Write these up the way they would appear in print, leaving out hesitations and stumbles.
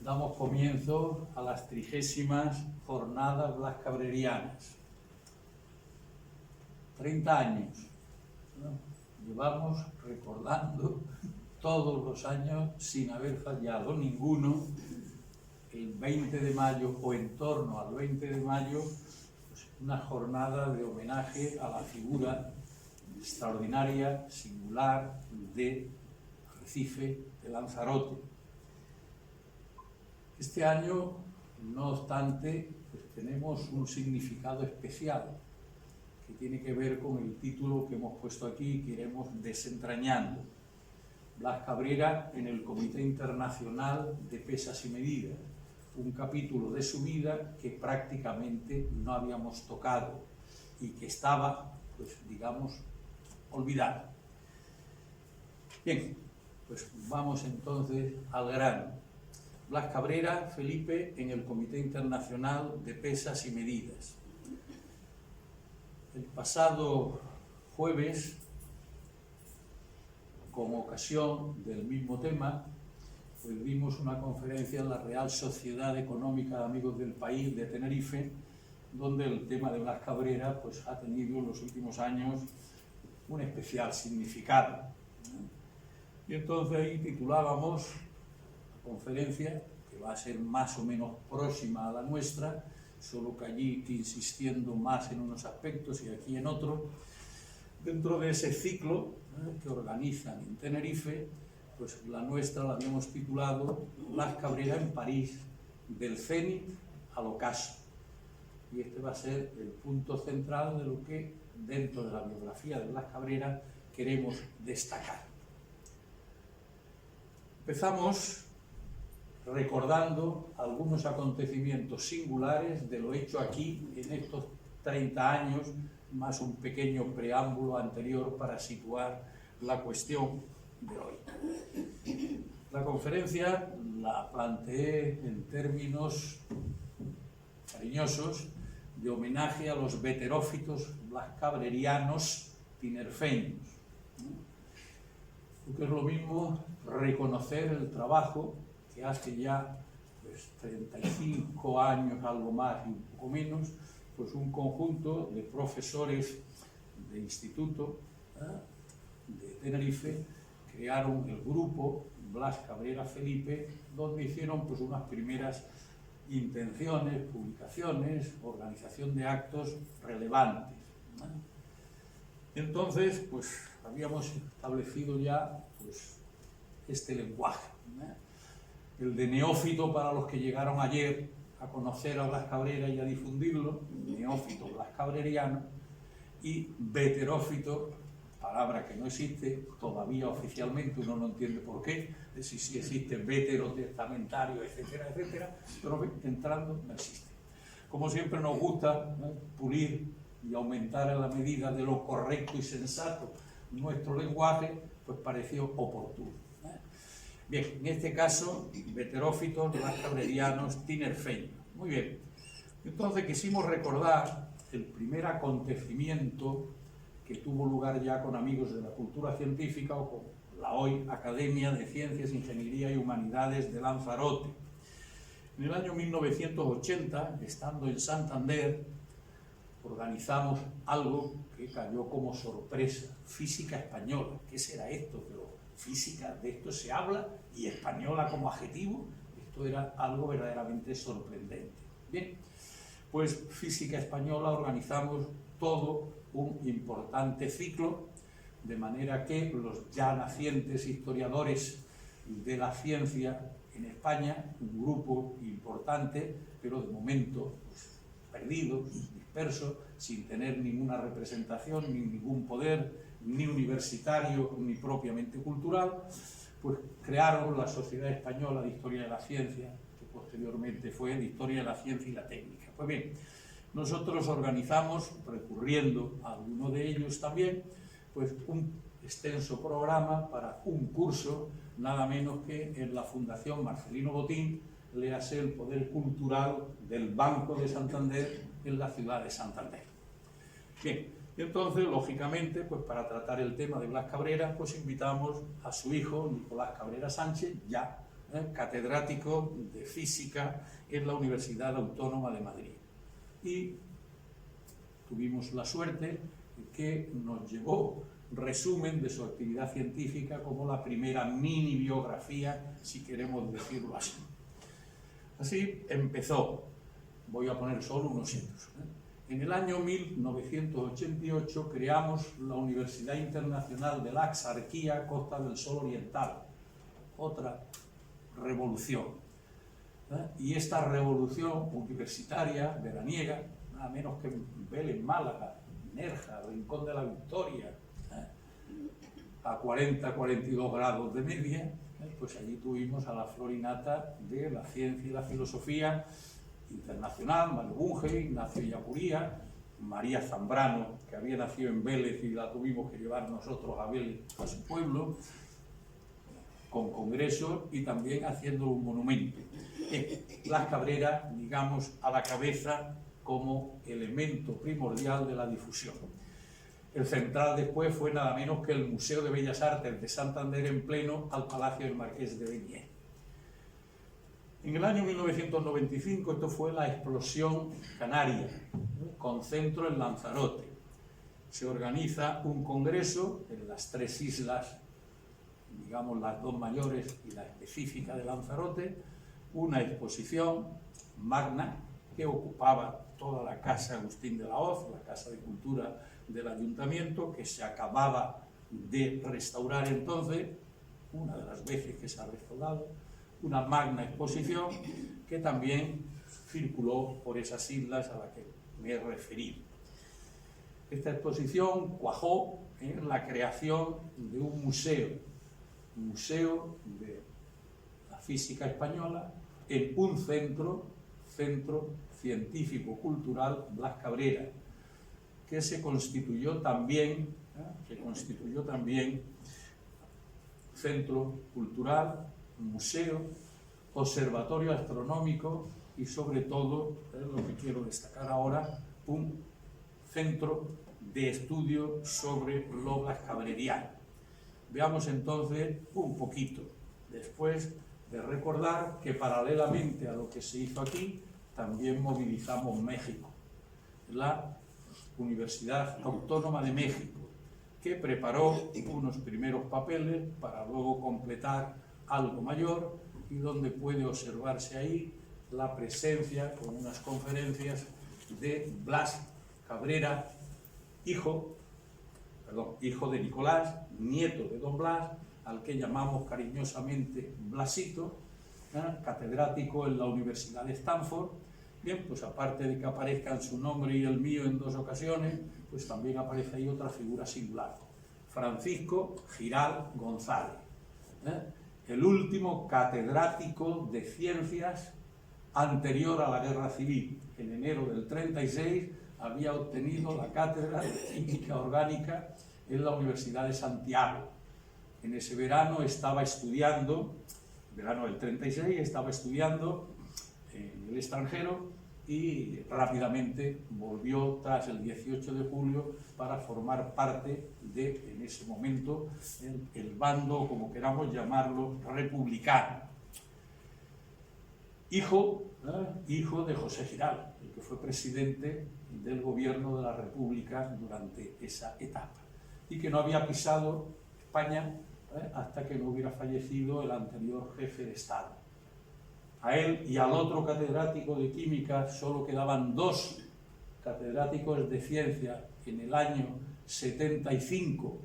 Damos comienzo a las 30º jornadas blascabrerianas. 30 años, ¿no? Llevamos recordando todos los años sin haber fallado ninguno. El 20 de mayo o en torno al 20 de mayo, pues una jornada de homenaje a la figura extraordinaria, singular de Arrecife de Lanzarote. Este año, no obstante, pues tenemos un significado especial que tiene que ver con el título que hemos puesto aquí, que iremos desentrañando. Blas Cabrera en el Comité Internacional de Pesas y Medidas, un capítulo de su vida que prácticamente no habíamos tocado y que estaba, pues digamos, olvidado. Bien, pues vamos entonces al grano. Blas Cabrera, Felipe, en el Comité Internacional de Pesas y Medidas. El pasado jueves, con ocasión del mismo tema, pues dimos una conferencia en la Real Sociedad Económica de Amigos del País de Tenerife, donde el tema de Blas Cabrera pues, ha tenido en los últimos años un especial significado. Y entonces ahí titulábamos la conferencia, que va a ser más o menos próxima a la nuestra, solo que allí insistiendo más en unos aspectos y aquí en otros, dentro de ese ciclo que organizan en Tenerife, pues la nuestra la habíamos titulado Blas Cabrera en París, del Cenit al ocaso. Y este va a ser el punto central de lo que dentro de la biografía de Blas Cabrera queremos destacar. Empezamos recordando algunos acontecimientos singulares de lo hecho aquí en estos 30 años, más un pequeño preámbulo anterior para situar la cuestión de hoy. La conferencia la planteé en términos cariñosos de homenaje a los veterófitos blascabrerianos tinerfeños. Porque es lo mismo reconocer el trabajo que hace ya pues, 35 años, algo más y un poco menos, pues un conjunto de profesores de instituto de Tenerife crearon el grupo Blas Cabrera Felipe, donde hicieron pues, unas primeras intenciones, publicaciones, organización de actos relevantes. Entonces, pues habíamos establecido ya pues, este lenguaje, el de neófito para los que llegaron ayer a conocer a Blas Cabrera y a difundirlo, neófito blascabreriano, y veterófito, palabra que no existe todavía oficialmente, uno no entiende por qué, si existe veterotestamentario, etcétera, etcétera, pero entrando no existe. Como siempre nos gusta pulir y aumentar en la medida de lo correcto y sensato nuestro lenguaje, pues pareció oportuno. Bien, en este caso, veterófitos, blascabrerianos, tinerfeños. Muy bien. Entonces quisimos recordar el primer acontecimiento que tuvo lugar ya con amigos de la cultura científica o con la hoy Academia de Ciencias, Ingeniería y Humanidades de Lanzarote. En el año 1980, estando en Santander, organizamos algo que cayó como sorpresa, física española. ¿Qué será esto? Pero física, de esto se habla, y española como adjetivo, esto era algo verdaderamente sorprendente. Bien, pues física española organizamos todo un importante ciclo, de manera que los ya nacientes historiadores de la ciencia en España, un grupo importante, pero de momento pues, perdidos, dispersos, sin tener ninguna representación, ni ningún poder, ni universitario, ni propiamente cultural, pues crearon la Sociedad Española de Historia de la Ciencia, que posteriormente fue de Historia de la Ciencia y la Técnica. Pues bien, nosotros organizamos, recurriendo a alguno de ellos también, pues un extenso programa para un curso, nada menos que en la Fundación Marcelino Botín, léase el poder cultural del Banco de Santander en la ciudad de Santander. Bien, entonces, lógicamente, pues para tratar el tema de Blas Cabrera, pues invitamos a su hijo, Nicolás Cabrera Sánchez, ya catedrático de Física en la Universidad Autónoma de Madrid. Y tuvimos la suerte que nos llevó resumen de su actividad científica como la primera mini biografía, si queremos decirlo así. Así empezó. Voy a poner solo unos hitos. En el año 1988 creamos la Universidad Internacional de la Axarquía Costa del Sol Oriental, otra revolución. Y esta revolución universitaria, veraniega, nada menos que en Vélez, Málaga, Nerja, Rincón de la Victoria, a 40-42 grados de media, pues allí tuvimos a la flor y nata de la ciencia y la filosofía internacional, Mario Bunge, Ignacio Ellacuría, María Zambrano, que había nacido en Vélez y la tuvimos que llevar nosotros a Vélez, a su pueblo, con congresos y también haciendo un monumento. Blas Cabrera, digamos, a la cabeza como elemento primordial de la difusión. El central después fue nada menos que el Museo de Bellas Artes de Santander en pleno al Palacio del Marqués de Beñé. En el año 1995 esto fue la explosión canaria, con centro en Lanzarote. Se organiza un congreso en las tres islas, digamos las dos mayores y la específica de Lanzarote, una exposición magna que ocupaba toda la Casa Agustín de la Hoz, la Casa de Cultura del Ayuntamiento, que se acababa de restaurar entonces, una de las veces que se ha restaurado, una magna exposición que también circuló por esas islas a las que me he referido. Esta exposición cuajó en la creación de un museo de la física española, en un centro científico-cultural Blas Cabrera, que se constituyó también centro cultural, museo, observatorio astronómico y sobre todo, es lo que quiero destacar ahora, un centro de estudio sobre lo blascabreriano. Veamos entonces un poquito, después de recordar que paralelamente a lo que se hizo aquí, también movilizamos México, la Universidad Autónoma de México, que preparó unos primeros papeles para luego completar algo mayor y donde puede observarse ahí la presencia con unas conferencias de Blas Cabrera, hijo de Nicolás, nieto de don Blas, al que llamamos cariñosamente Blasito, catedrático en la Universidad de Stanford. Bien, pues aparte de que aparezcan su nombre y el mío en dos ocasiones, pues también aparece ahí otra figura singular, Francisco Giral González, el último catedrático de ciencias anterior a la Guerra Civil. En enero del 36 había obtenido la cátedra de Química Orgánica en la Universidad de Santiago. En ese verano estaba estudiando, verano del 36, estaba estudiando en el extranjero y rápidamente volvió tras el 18 de julio para formar parte de, en ese momento, el bando, como queramos llamarlo, republicano. Hijo de José Giral, el que fue presidente del gobierno de la República durante esa etapa y que no había pisado España hasta que no hubiera fallecido el anterior jefe de Estado. A él y al otro catedrático de química solo quedaban dos catedráticos de ciencia en el año 75,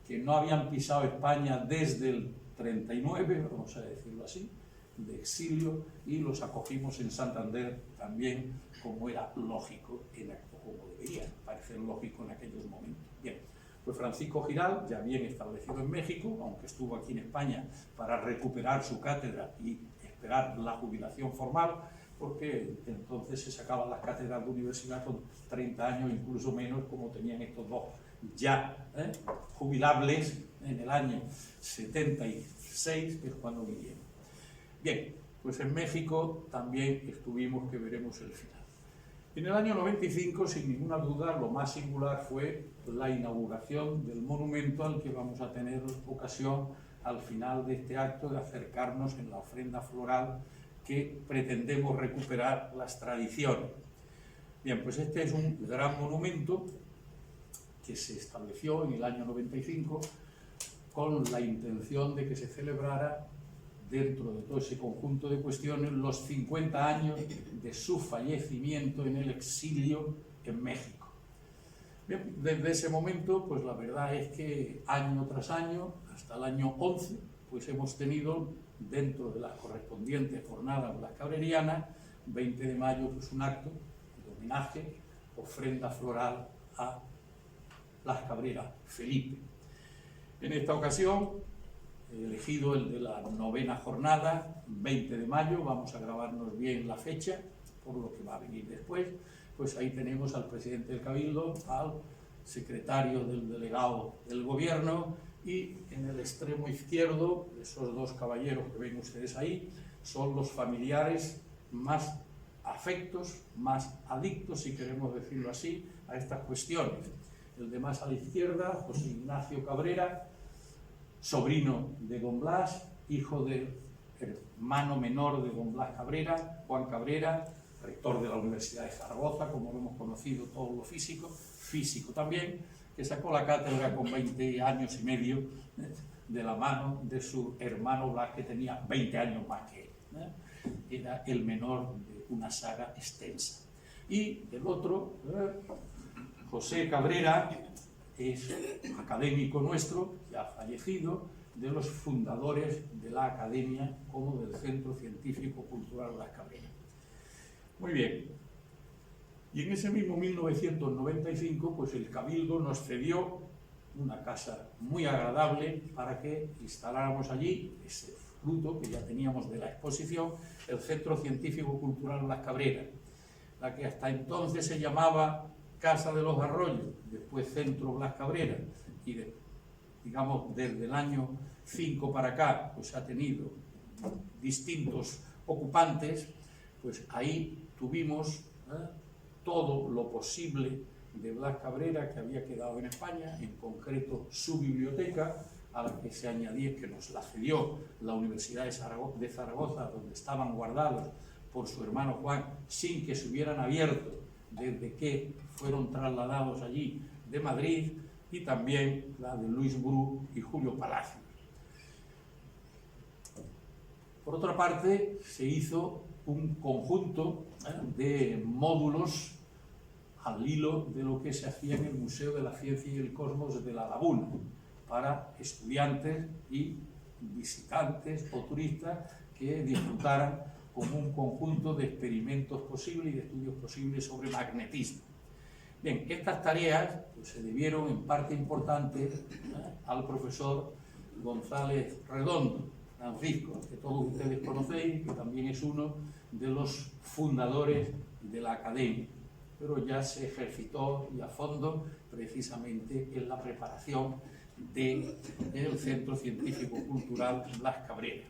que no habían pisado España desde el 39, vamos a decirlo así, de exilio, y los acogimos en Santander también, como era lógico, como debería parecer lógico en aquellos momentos. Bien, pues Francisco Giral, ya bien establecido en México, aunque estuvo aquí en España para recuperar su cátedra y esperar la jubilación formal, porque entonces se sacaban las cátedras de universidad con 30 años, incluso menos, como tenían estos dos ya jubilables en el año 76, que es cuando vinieron. Bien, pues en México también estuvimos, que veremos el final. En el año 95, sin ninguna duda, lo más singular fue la inauguración del monumento al que vamos a tener ocasión al final de este acto de acercarnos en la ofrenda floral que pretendemos recuperar las tradiciones. Bien, pues este es un gran monumento que se estableció en el año 95 con la intención de que se celebrara, dentro de todo ese conjunto de cuestiones, los 50 años de su fallecimiento en el exilio en México. Bien, desde ese momento, pues la verdad es que año tras año, hasta el año 11, pues hemos tenido, dentro de las correspondientes jornadas blascabrerianas, 20 de mayo, pues un acto de homenaje, ofrenda floral a Blas Cabrera Felipe. En esta ocasión he elegido el de la 9ª jornada, 20 de mayo, vamos a grabarnos bien la fecha, por lo que va a venir después. Pues ahí tenemos al presidente del Cabildo, al secretario del delegado del gobierno, y en el extremo izquierdo, esos dos caballeros que ven ustedes ahí, son los familiares más afectos, más adictos, si queremos decirlo así, a estas cuestiones. El de más a la izquierda, José Ignacio Cabrera, sobrino de don Blas, hijo del hermano menor de don Blas Cabrera, Juan Cabrera, rector de la Universidad de Zaragoza, como lo hemos conocido todos los físicos, físico también, que sacó la cátedra con 20 años y medio de la mano de su hermano Blas, que tenía 20 años más que él. Era el menor de una saga extensa. Y el otro, José Cabrera, es académico nuestro, ya fallecido, de los fundadores de la Academia como del Centro Científico Cultural Blas Cabrera. Muy bien. Y en ese mismo 1995, pues el Cabildo nos cedió una casa muy agradable para que instaláramos allí ese fruto que ya teníamos de la exposición, el Centro Científico Cultural Blas Cabrera, la que hasta entonces se llamaba Casa de los Arroyos, después Centro Blas Cabrera, y digamos desde el año 5 para acá pues ha tenido distintos ocupantes. Pues ahí tuvimos todo lo posible de Blas Cabrera que había quedado en España, en concreto su biblioteca, a la que se añadía que nos la cedió la Universidad de Zaragoza, donde estaban guardados por su hermano Juan, sin que se hubieran abierto desde que fueron trasladados allí de Madrid, y también la de Luis Bru y Julio Palacios. Por otra parte, se hizo un conjunto de módulos al hilo de lo que se hacía en el Museo de la Ciencia y el Cosmos de La Laguna, para estudiantes y visitantes o turistas que disfrutaran con un conjunto de experimentos posibles y de estudios posibles sobre magnetismo. Bien, estas tareas pues, se debieron en parte importante al profesor González Redondo, Francisco, que todos ustedes conocéis, que también es uno de los fundadores de la Academia, pero ya se ejercitó y a fondo precisamente en la preparación del Centro Científico Cultural Blas Cabrera.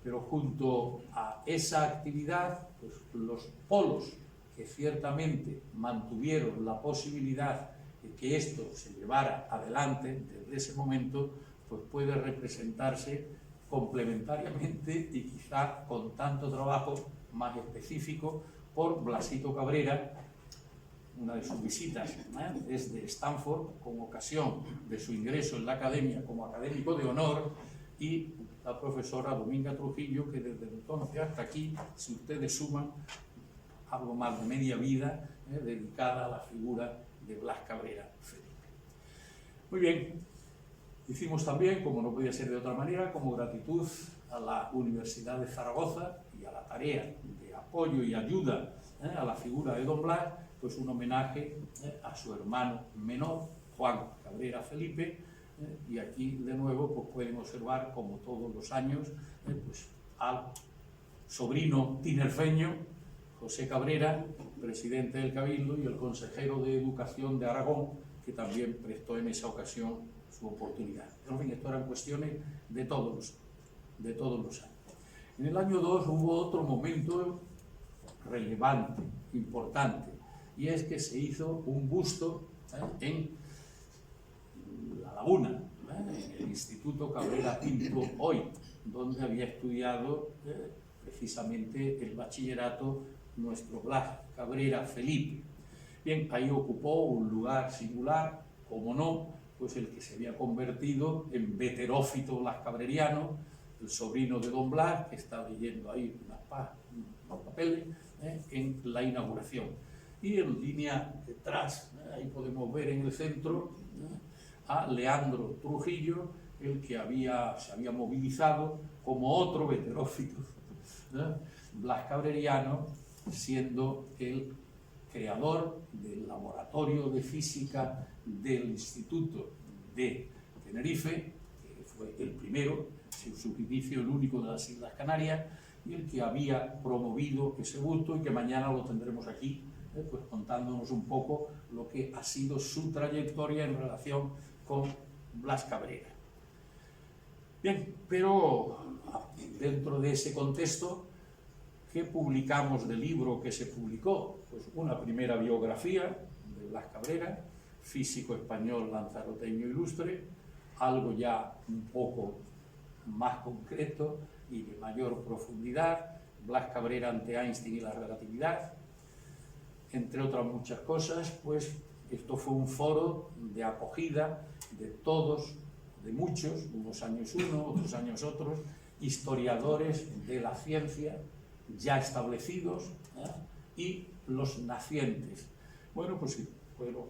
Pero junto a esa actividad, pues, los polos que ciertamente mantuvieron la posibilidad de que esto se llevara adelante desde ese momento, pues puede representarse complementariamente y quizá con tanto trabajo más específico por Blasito Cabrera. Una de sus visitas desde Stanford, con ocasión de su ingreso en la Academia como académico de honor, y la profesora Dominga Trujillo, que desde entonces hasta aquí, si ustedes suman, algo más de media vida dedicada a la figura de Blas Cabrera Felipe. Muy bien, hicimos también, como no podía ser de otra manera, como gratitud a la Universidad de Zaragoza y a la tarea de apoyo y ayuda a la figura de don Blas, pues un homenaje a su hermano menor, Juan Cabrera Felipe, y aquí de nuevo pues pueden observar, como todos los años, pues al sobrino tinerfeño José Cabrera, presidente del Cabildo, y el consejero de Educación de Aragón, que también prestó en esa ocasión su oportunidad. En fin, esto eran cuestiones de todos los años. En el año 2 hubo otro momento relevante, importante, y es que se hizo un busto en La Laguna, en el Instituto Cabrera Pinto hoy, donde había estudiado precisamente el bachillerato nuestro Blas Cabrera Felipe. Bien, ahí ocupó un lugar singular, como no, pues el que se había convertido en veterófito blascabreriano, el sobrino de don Blas, que está leyendo ahí unos papeles en la inauguración. Y en línea detrás, ahí podemos ver en el centro a Leandro Trujillo, el que se había movilizado como otro veterófito blascabreriano, siendo el creador del laboratorio de física del Instituto de Tenerife, que fue el primero, en su inicio el único de las Islas Canarias, y el que había promovido ese busto, y que mañana lo tendremos aquí, pues contándonos un poco lo que ha sido su trayectoria en relación con Blas Cabrera. Bien, pero dentro de ese contexto, ¿qué publicamos del libro que se publicó? Pues una primera biografía de Blas Cabrera, físico español lanzaroteño ilustre, algo ya un poco más concreto y de mayor profundidad, Blas Cabrera ante Einstein y la relatividad, entre otras muchas cosas. Pues esto fue un foro de acogida de todos, de muchos, unos años uno, otros años otros, historiadores de la ciencia ya establecidos y los nacientes. Bueno, pues fueron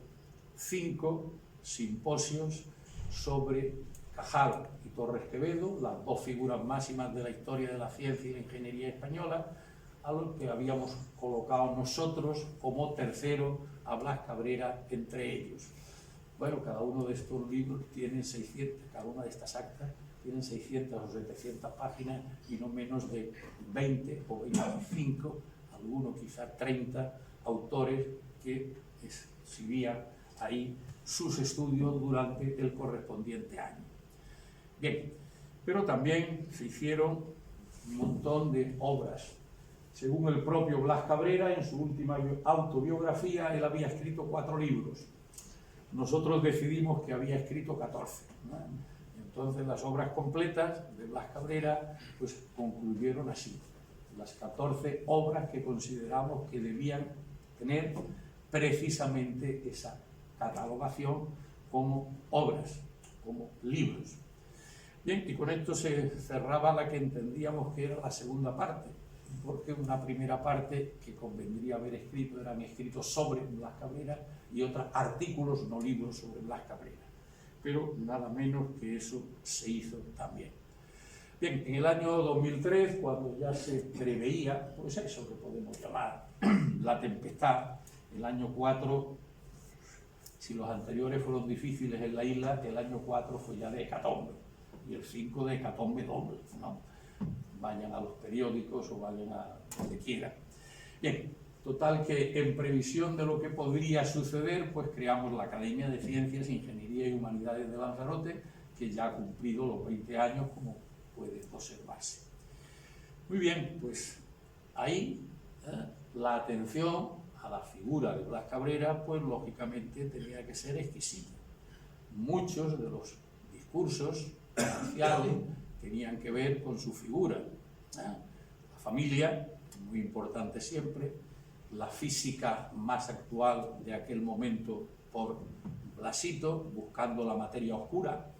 5 simposios sobre Cajal y Torres Quevedo, las 2 figuras máximas de la historia de la ciencia y la ingeniería española, a los que habíamos colocado nosotros como tercero a Blas Cabrera entre ellos. Bueno, cada uno de estos libros tiene 600, cada una de estas actas tienen 600 o 700 páginas y no menos de 20 o 25, algunos quizá 30 autores que exhibían ahí sus estudios durante el correspondiente año. Bien, pero también se hicieron un montón de obras. Según el propio Blas Cabrera, en su última autobiografía, él había escrito 4 libros. Nosotros decidimos que había escrito 14. Entonces las obras completas de Blas Cabrera pues concluyeron así: las 14 obras que consideramos que debían tener precisamente esa catalogación como obras, como libros. Bien, y con esto se cerraba la que entendíamos que era la segunda parte, porque una primera parte que convendría haber escrito eran escritos sobre Blas Cabrera y otros artículos, no libros, sobre Blas Cabrera. Pero nada menos que eso se hizo también. Bien, en el año 2003, cuando ya se preveía, pues eso que podemos llamar la tempestad, el año 4, si los anteriores fueron difíciles en la isla, el año 4 fue ya de hecatombe, y el 5 de hecatombe doble, ¿no? Vayan a los periódicos o vayan a donde quieran. Bien, total que en previsión de lo que podría suceder, pues creamos la Academia de Ciencias, Ingeniería y Humanidades de Lanzarote, que ya ha cumplido los 20 años, como puede observarse. Muy bien, pues ahí la atención a la figura de Blas Cabrera, pues lógicamente tenía que ser exquisita. Muchos de los discursos iniciales tenían que ver con su figura. La familia, muy importante siempre, la física más actual de aquel momento por Blasito, buscando la materia oscura,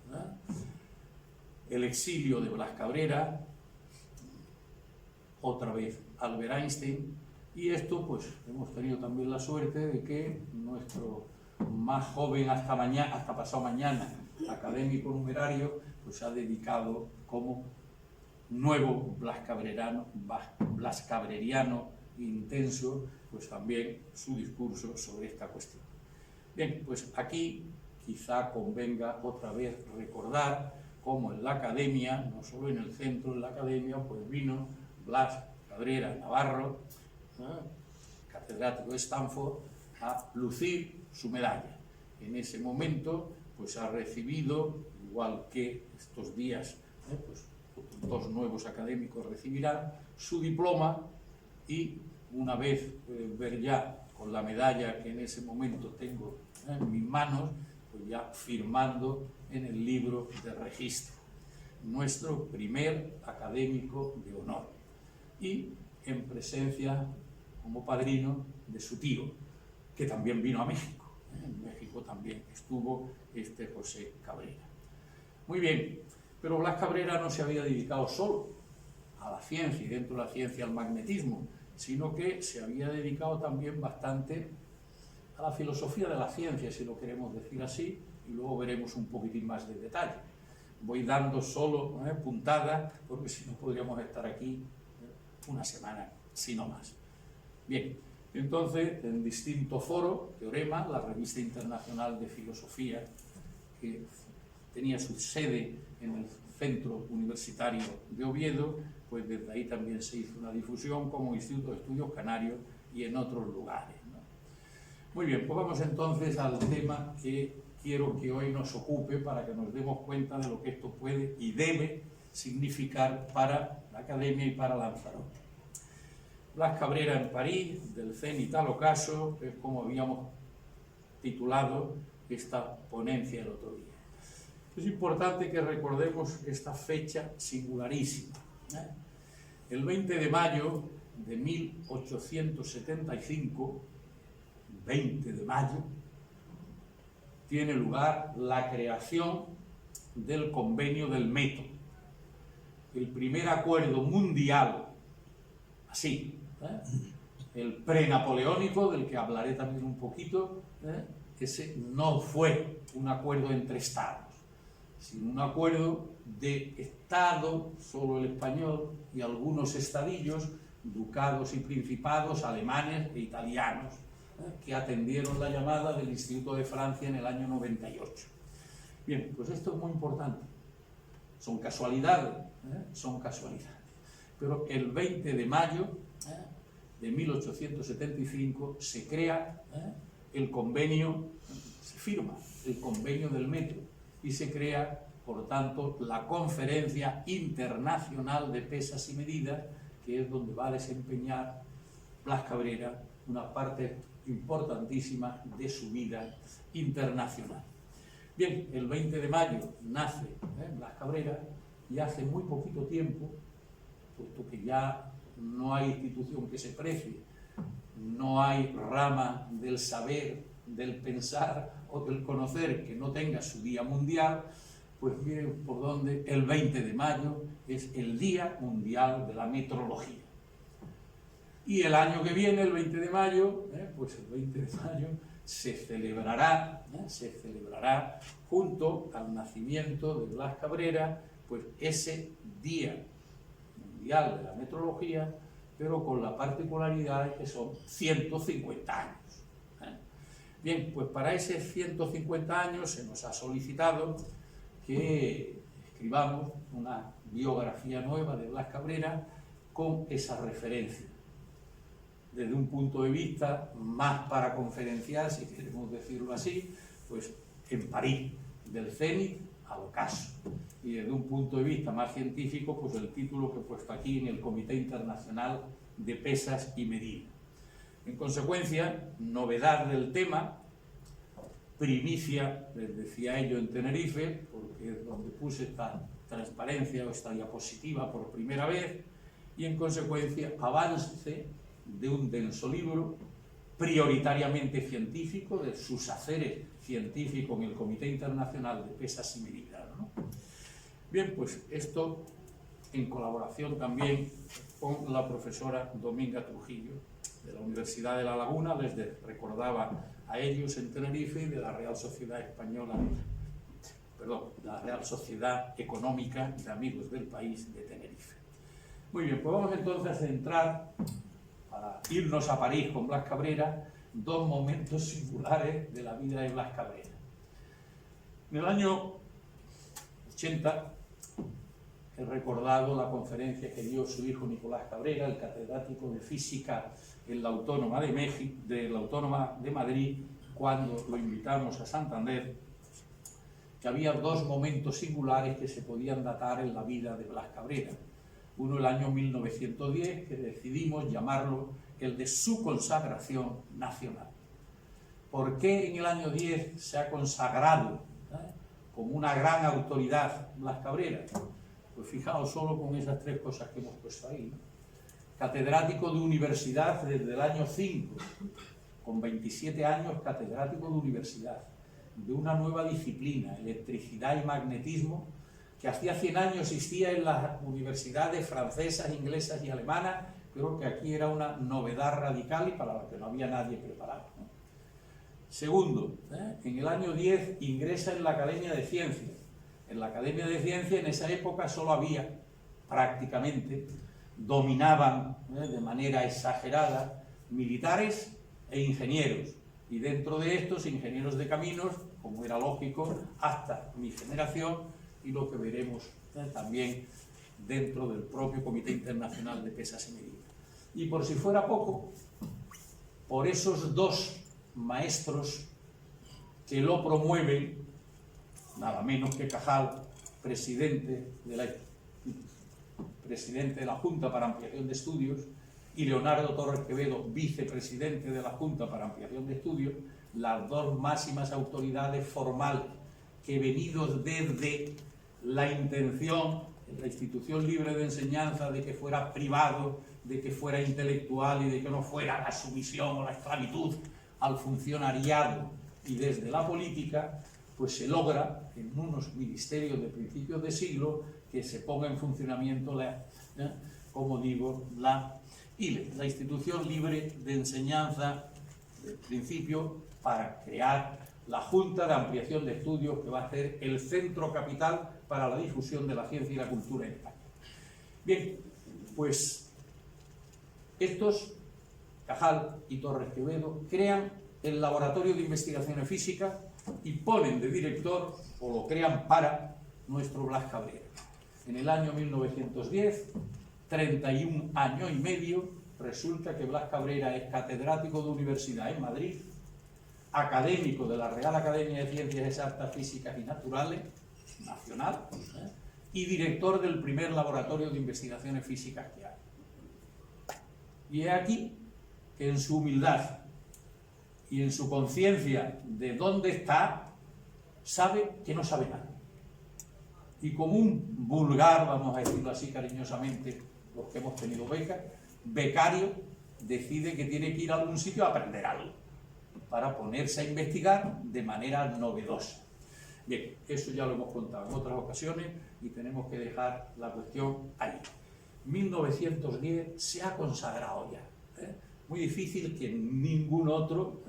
el exilio de Blas Cabrera, otra vez Albert Einstein, y esto pues hemos tenido también la suerte de que nuestro más joven hasta pasado mañana académico numerario pues se ha dedicado como nuevo Blas Cabreriano intenso, pues también su discurso sobre esta cuestión. Bien, pues aquí quizá convenga otra vez recordar cómo en la academia, no solo en el centro, en la academia, pues vino Blas Cabrera Navarro, catedrático de Stanford, a lucir su medalla. En ese momento, pues ha recibido, igual que estos días, pues 2 nuevos académicos recibirán su diploma, y una vez ver ya con la medalla que en ese momento tengo en mis manos, pues ya firmando en el libro de registro, nuestro primer académico de honor, y en presencia como padrino de su tío, que también vino a México. En México también estuvo este José Cabrera. Muy bien, pero Blas Cabrera no se había dedicado solo a la ciencia y dentro de la ciencia al magnetismo, sino que se había dedicado también bastante a la filosofía de la ciencia, si lo queremos decir así, y luego veremos un poquitín más de detalle. Voy dando solo puntadas, porque si no podríamos estar aquí una semana, si no más. Bien, entonces, en distintos foros, Teorema, la revista internacional de filosofía, que tenía su sede en el Centro Universitario de Oviedo, pues desde ahí también se hizo una difusión como Instituto de Estudios Canarios y en otros lugares, ¿no? Muy bien, pues vamos entonces al tema que quiero que hoy nos ocupe para que nos demos cuenta de lo que esto puede y debe significar para la academia y para Lanzarote. Blas Cabrera en París, del CENIT al ocaso, es como habíamos titulado esta ponencia el otro día. Es importante que recordemos esta fecha singularísima. El 20 de mayo de 1875, 20 de mayo, tiene lugar la creación del Convenio del Método, el primer acuerdo mundial, así, el prenapoleónico, del que hablaré también un poquito, ese no fue un acuerdo entre estados, sino un acuerdo de Estado, solo el español, y algunos estadillos, ducados y principados alemanes e italianos, que atendieron la llamada del Instituto de Francia en el año 98. Bien, pues esto es muy importante. Son casualidades, son casualidades. Pero el 20 de mayo de 1875 se crea el convenio, se firma el Convenio del Método y se crea, por tanto, la Conferencia Internacional de Pesas y Medidas, que es donde va a desempeñar Blas Cabrera una parte importantísima de su vida internacional. Bien, el 20 de mayo nace Blas Cabrera y hace muy poquito tiempo, puesto que ya no hay institución que se precie, no hay rama del saber, del pensar o del conocer que no tenga su día mundial, pues miren por dónde el 20 de mayo es el Día Mundial de la Metrología. Y el año que viene, el 20 de mayo, pues el 20 de mayo se celebrará junto al nacimiento de Blas Cabrera, pues ese Día Mundial de la Metrología, pero con la particularidad de que son 150 años. Bien, pues para ese 150 años se nos ha solicitado que escribamos una biografía nueva de Blas Cabrera con esa referencia, desde un punto de vista más para conferenciar, si queremos decirlo así, pues en París, del CENIT al ocaso, y desde un punto de vista más científico, pues el título que he puesto aquí en el Comité Internacional de Pesas y Medidas. En consecuencia, novedad del tema, primicia, les decía ello en Tenerife, porque es donde puse esta transparencia o esta diapositiva por primera vez, y en consecuencia avance de un denso libro prioritariamente científico, de sus haceres científicos en el Comité Internacional de Pesas y Medidas, ¿no? Bien, pues esto en colaboración también con la profesora Dominga Trujillo de la Universidad de La Laguna, les recordaba a ellos en Tenerife, y de la Real Sociedad Española, perdón, la Real Sociedad Económica de Amigos del País de Tenerife. Muy bien, pues vamos entonces a centrar, para irnos a París con Blas Cabrera, dos momentos singulares de la vida de Blas Cabrera. En el año 80 he recordado la conferencia que dio su hijo Nicolás Cabrera, el catedrático de Física en la Autónoma de México, de la Autónoma de Madrid, cuando lo invitamos a Santander, que había dos momentos singulares que se podían datar en la vida de Blas Cabrera. Uno el año 1910, que decidimos llamarlo el de su consagración nacional. ¿Por qué en el año 10 se ha consagrado como una gran autoridad Blas Cabrera? Pues fijaos solo con esas tres cosas que hemos puesto ahí, ¿no? Catedrático de universidad desde el año 5, con 27 años catedrático de universidad, de una nueva disciplina, electricidad y magnetismo, que hacía 100 años existía en las universidades francesas, inglesas y alemanas, pero que aquí era una novedad radical y para la que no había nadie preparado, ¿no? Segundo, en el año 10 ingresa en la Academia de Ciencias. En la Academia de Ciencias en esa época solo había, prácticamente, dominaban de manera exagerada militares e ingenieros, y dentro de estos ingenieros de caminos, como era lógico, hasta mi generación, y lo que veremos también dentro del propio Comité Internacional de Pesas y Medidas. Y por si fuera poco, por esos dos maestros que lo promueven, nada menos que Cajal, presidente de la Junta para Ampliación de Estudios, y Leonardo Torres Quevedo, vicepresidente de la Junta para Ampliación de Estudios, las dos máximas autoridades formales que, venidos desde la intención en la institución libre de enseñanza de que fuera privado, de que fuera intelectual y de que no fuera la sumisión o la esclavitud al funcionariado y desde la política, pues se logra en unos ministerios de principios de siglo que se ponga en funcionamiento como digo, la ILE, la Institución Libre de Enseñanza del Principio, para crear la Junta de Ampliación de Estudios, que va a ser el centro capital para la difusión de la ciencia y la cultura en España. Bien, pues estos, Cajal y Torres Quevedo, crean el Laboratorio de Investigaciones Físicas y ponen de director, o lo crean para, nuestro Blas Cabrera. En el año 1910, 31 años y medio, resulta que Blas Cabrera es catedrático de universidad en Madrid, académico de la Real Academia de Ciencias Exactas, Físicas y Naturales, nacional, y director del primer laboratorio de investigaciones físicas que hay. Y es aquí que en su humildad y en su conciencia de dónde está, sabe que no sabe nada. Y como un vulgar, vamos a decirlo así cariñosamente, los que hemos tenido becas, becario, decide que tiene que ir a algún sitio a aprender algo, para ponerse a investigar de manera novedosa. Bien, eso ya lo hemos contado en otras ocasiones y tenemos que dejar la cuestión ahí. 1910 se ha consagrado ya. Muy difícil que ningún otro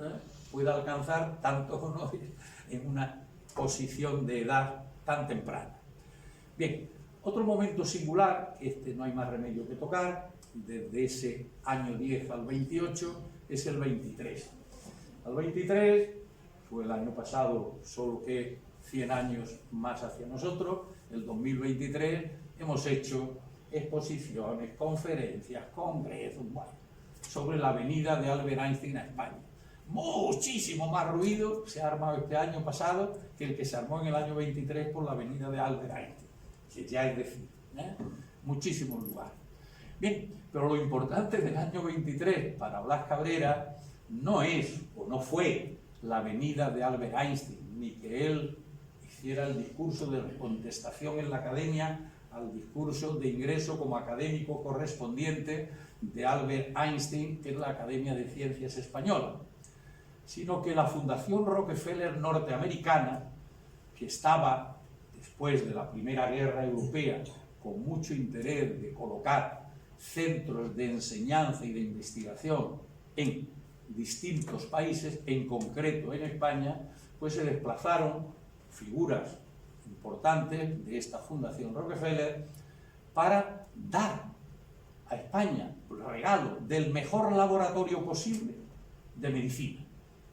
pueda alcanzar tantos honores en una posición de edad tan temprana. Bien, otro momento singular, este no hay más remedio que tocar, desde ese año 10 al 28, es el 23. El 23 fue el año pasado, solo que 100 años más hacia nosotros. El 2023 hemos hecho exposiciones, conferencias, congresos, bueno, sobre la venida de Albert Einstein a España. Muchísimo más ruido se ha armado este año pasado que el que se armó en el año 23 por la venida de Albert Einstein, que ya es decir, muchísimos lugares. Bien, pero lo importante del año 23 para Blas Cabrera no es, o no fue, la venida de Albert Einstein, ni que él hiciera el discurso de contestación en la academia al discurso de ingreso como académico correspondiente de Albert Einstein en la Academia de Ciencias Española, sino que la Fundación Rockefeller norteamericana, que estaba, después de la Primera Guerra Europea, con mucho interés de colocar centros de enseñanza y de investigación en distintos países, en concreto en España, pues se desplazaron figuras importantes de esta Fundación Rockefeller para dar a España el regalo del mejor laboratorio posible de medicina,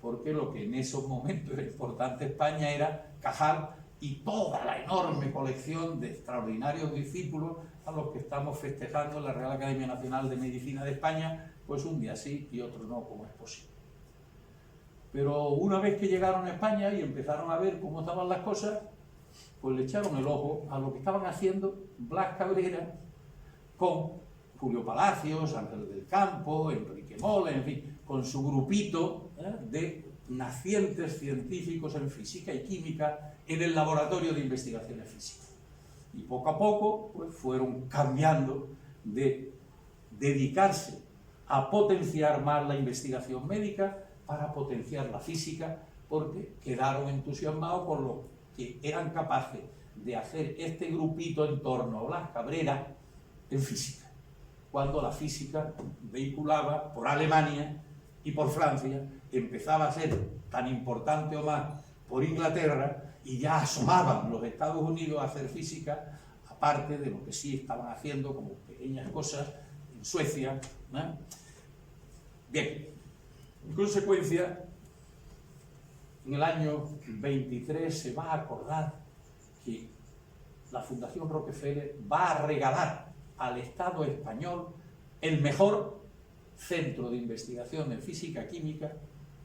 porque lo que en esos momentos era importante en España era Cajal y toda la enorme colección de extraordinarios discípulos a los que estamos festejando en la Real Academia Nacional de Medicina de España, pues un día sí y otro no, como es posible. Pero una vez que llegaron a España y empezaron a ver cómo estaban las cosas, pues le echaron el ojo a lo que estaban haciendo Blas Cabrera con Julio Palacios, Ángel del Campo, Enrique Mola, en fin, con su grupito de nacientes científicos en física y química en el laboratorio de investigaciones físicas. Y poco a poco pues, fueron cambiando de dedicarse a potenciar más la investigación médica para potenciar la física, porque quedaron entusiasmados con lo que eran capaces de hacer este grupito en torno a Blas Cabrera en física, cuando la física vehiculaba por Alemania y por Francia, empezaba a ser tan importante o más por Inglaterra, y ya asomaban los Estados Unidos a hacer física, aparte de lo que sí estaban haciendo como pequeñas cosas en Suecia, ¿no? Bien, en consecuencia, en el año 23 se va a acordar que la Fundación Rockefeller va a regalar al Estado español el mejor centro de investigación en física química,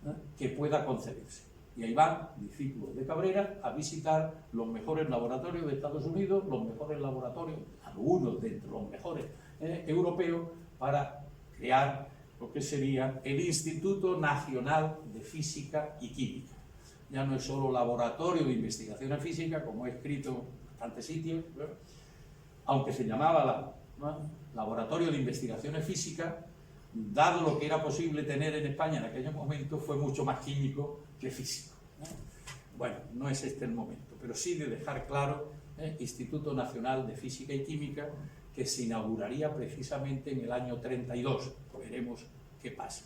¿no?, que pueda concederse. Y ahí van discípulos de Cabrera a visitar los mejores laboratorios de Estados Unidos, los mejores laboratorios, algunos de entre los mejores europeos, para crear lo que sería el Instituto Nacional de Física y Química. Ya no es solo laboratorio de investigación en física, como he escrito en bastantes sitios, ¿no?, aunque se llamaba Laboratorio de Investigaciones Físicas, dado lo que era posible tener en España en aquellos momentos, fue mucho más químico que físico, ¿no? Bueno, no es este el momento, pero sí de dejar claro Instituto Nacional de Física y Química, que se inauguraría precisamente en el año 32. Veremos qué pasa.